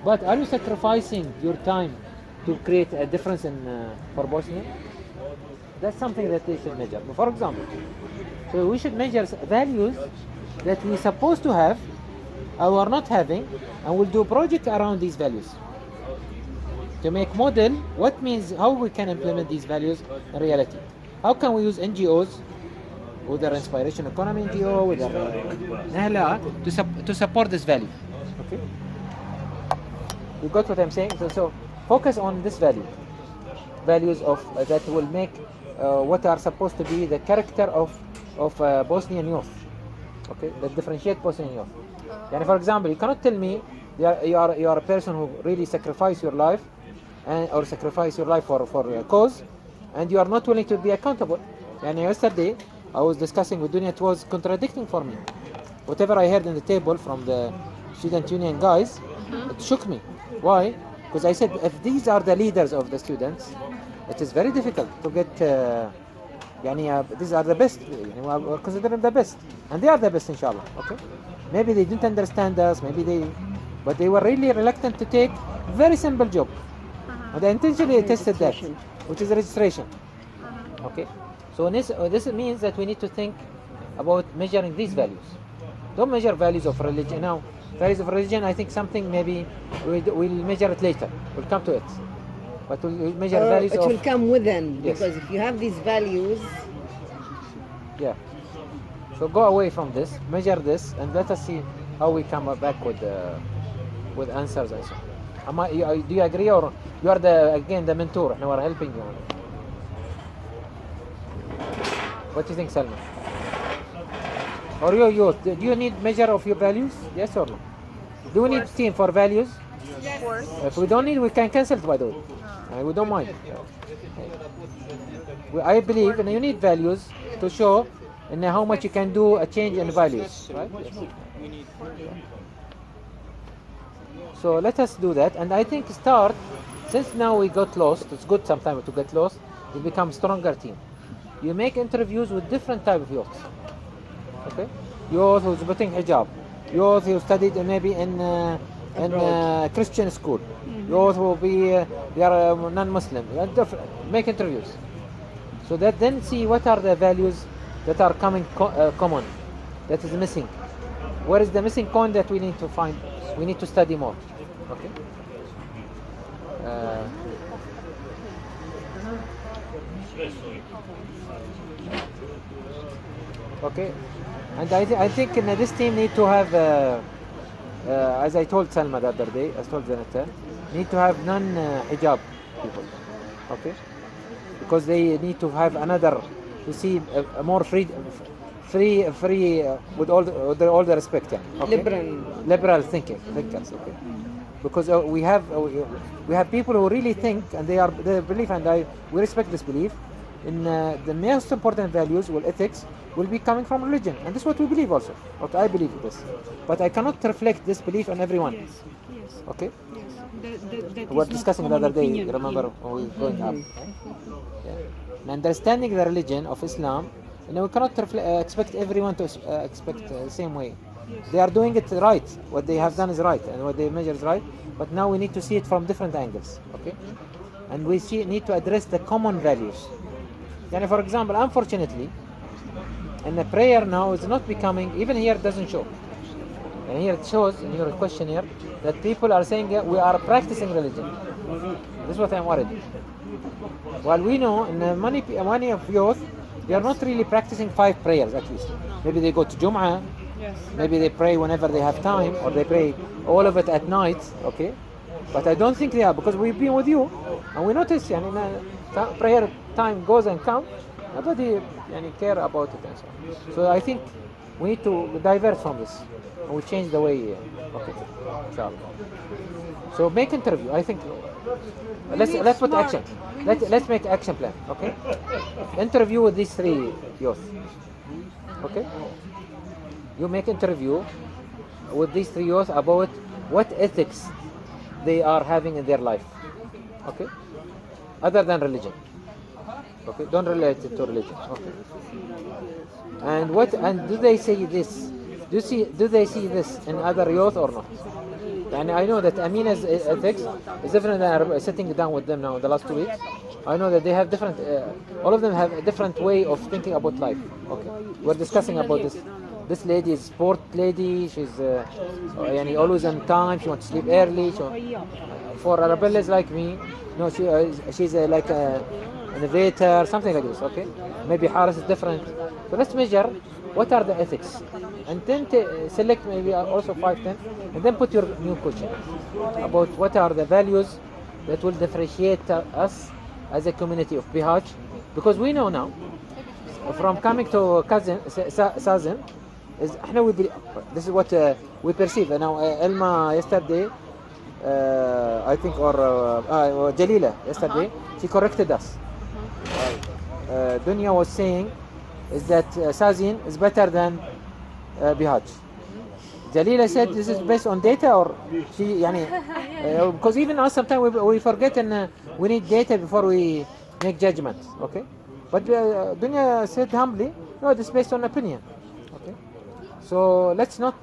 But are you sacrificing your time to create a difference for Bosnia? That's something that they should measure. For example, so we should measure values that we're supposed to have or are not having, and we'll do a project around these values to make model what means how we can implement these values in reality. How can we use NGOs, whether Inspiration Economy NGO, whether Nahla, to support this value? Okay, you got what I'm saying? So focus on this values of that will make what are supposed to be the character of Bosnian youth, okay, that differentiate Bosnian youth. For example, you cannot tell me you are a person who really sacrifice your life or sacrifice your life for a cause, and you are not willing to be accountable. Yesterday I was discussing with Dunya, it was contradicting for me. Whatever I heard in the table from the student union guys, it shook me. Why? Because I said if these are the leaders of the students, it is very difficult to get these are the best, we consider them the best, and they are the best, inshallah, okay? Maybe they didn't understand us, but they were really reluctant to take very simple job. And they intentionally tested that, which is registration, okay? So this means that we need to think about measuring these values. Don't measure values of religion now. Values of religion, I think something maybe we'll measure it later. We'll come to it. But we'll measure values it will come within, yes. Because if you have these values... Yeah. So go away from this, measure this, and let us see how we come back with answers and so on. Do you agree, or you are the mentor and we are helping you? What do you think, Salma? Or you, do you need measure of your values? Yes or no? Do we need team for values? Yes. If we don't need, we can cancel it, by the way. We don't mind. I believe you need values to show how much you can do a change in values, right? Yes. So let us do that, and I think start, since now we got lost, it's good sometimes to get lost, you become stronger team. You make interviews with different type of youth. Okay? Youth who's putting hijab, youth who studied maybe in Christian school, youth will be they are non-Muslim. Make interviews, so that then see what are the values that are coming common, that is missing. Where is the missing point that we need to find? We need to study more. Okay. Okay, and I think this team need to have, as I told Salma the other day, I told Zanata, need to have non-hijab people. Okay, because they need to have another, to see a more free with all the respect. Yeah. Okay? Liberal thinkers. Okay. Because we have people who really think, and they believe, and we respect this belief, in the most important values or ethics will be coming from religion, and this is what we believe also. Okay, I believe this, but I cannot reflect this belief on everyone. Yes. Okay. Yes. That We were is discussing the not other day. opinion. Remember when we were going up? Yeah. And understanding the religion of Islam, we cannot expect everyone to expect the same way. They are doing it right. What they have done is right, and what they measure is right. But now we need to see it from different angles. Okay, and we need to address the common values. And for example, unfortunately, and the prayer now is not becoming, even here it doesn't show. And here it shows in your questionnaire that people are saying we are practicing religion. This is what I'm worried. While we know in many of youth, they are not really practicing 5 prayers at least. Maybe they go to Jum'ah, maybe they pray whenever they have time, or they pray all of it at night, okay? But I don't think they are, because we've been with you, and we notice, prayer time goes and comes, nobody care about it and so on. So I think we need to divert from this, and we change the way, okay, inshallah. So make interview, I think, let's put action. Let's make action plan, okay? Interview with these 3 youth, okay? You make interview with these 3 youth about what ethics they are having in their life, okay? Other than religion, okay? Don't relate it to religion, okay? And do they say this? Do they see this in other youth or not? And I know that Amina's ethics is different than sitting down with them now in the last 2 weeks. I know that they have different, all of them have a different way of thinking about life. Okay, we're discussing about this. This lady is sport lady. She's always on time. She wants to sleep early. So, for Arabellas like me, no, she's like an innovator, something like this. Okay, maybe Haris is different. So let's measure what are the ethics, and then select maybe also 5, 10, and then put your new question about what are the values that will differentiate us as a community of Bihach, because we know now from coming to Sazin is this is what we perceive. Now Elma yesterday, I think, or Jalila yesterday, she corrected us. Dunya was saying is that Sazin is better than Bihach. Jalila said this is based on data, or she, because even us sometimes we forget, and we need data before we make judgment. Okay, but Dunya said humbly, no, this is based on opinion. Okay, so let's not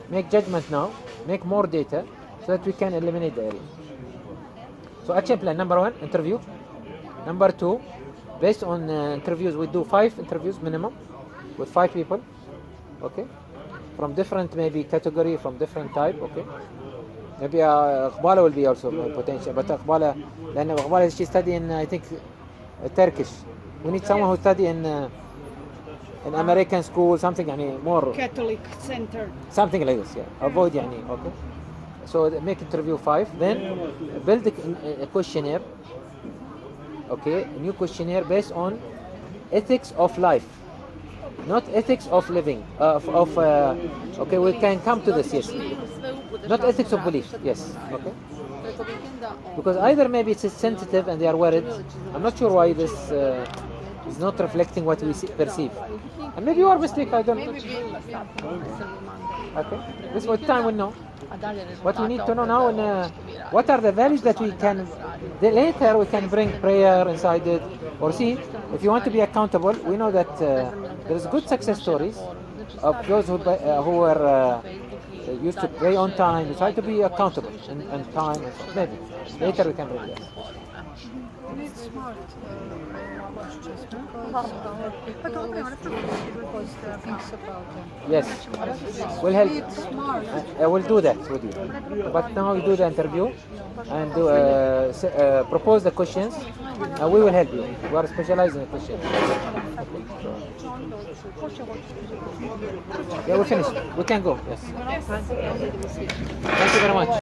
make judgment now. Make more data so that we can eliminate the area. So action plan: number 1, interview. Number 2, based on interviews, we do 5 interviews minimum with 5 people. Okay, from different maybe category, from different type. Okay, maybe Iqbala will be also potential, but Iqbala she study in, I think, Turkish. We need someone who study in an American school, something more Catholic center, something like this. Yeah, avoid okay. So make interview 5, then build a questionnaire. Okay, a new questionnaire based on ethics of life, not ethics of living. Okay, we can come to this. Yes, not ethics of belief. Yes. Okay. Because either maybe it's sensitive and they are worried. I'm not sure why this It's not reflecting what we perceive. And maybe you are mistaken, I don't know. Okay. This what time will know. What we need to know now, what are the values that we can, later we can bring prayer inside it. Or see, if you want to be accountable, we know that there is good success stories of those who were used to pray on time, we try to be accountable and time. Maybe later we can bring this. Need smart questions because thinks about them. Yes, we'll help. Need smart. We'll do that with you. But now we do the interview and do, propose the questions. We will help you. We are specialized in the questions. Yeah, we're finished. We can go. Yes. Thank you very much.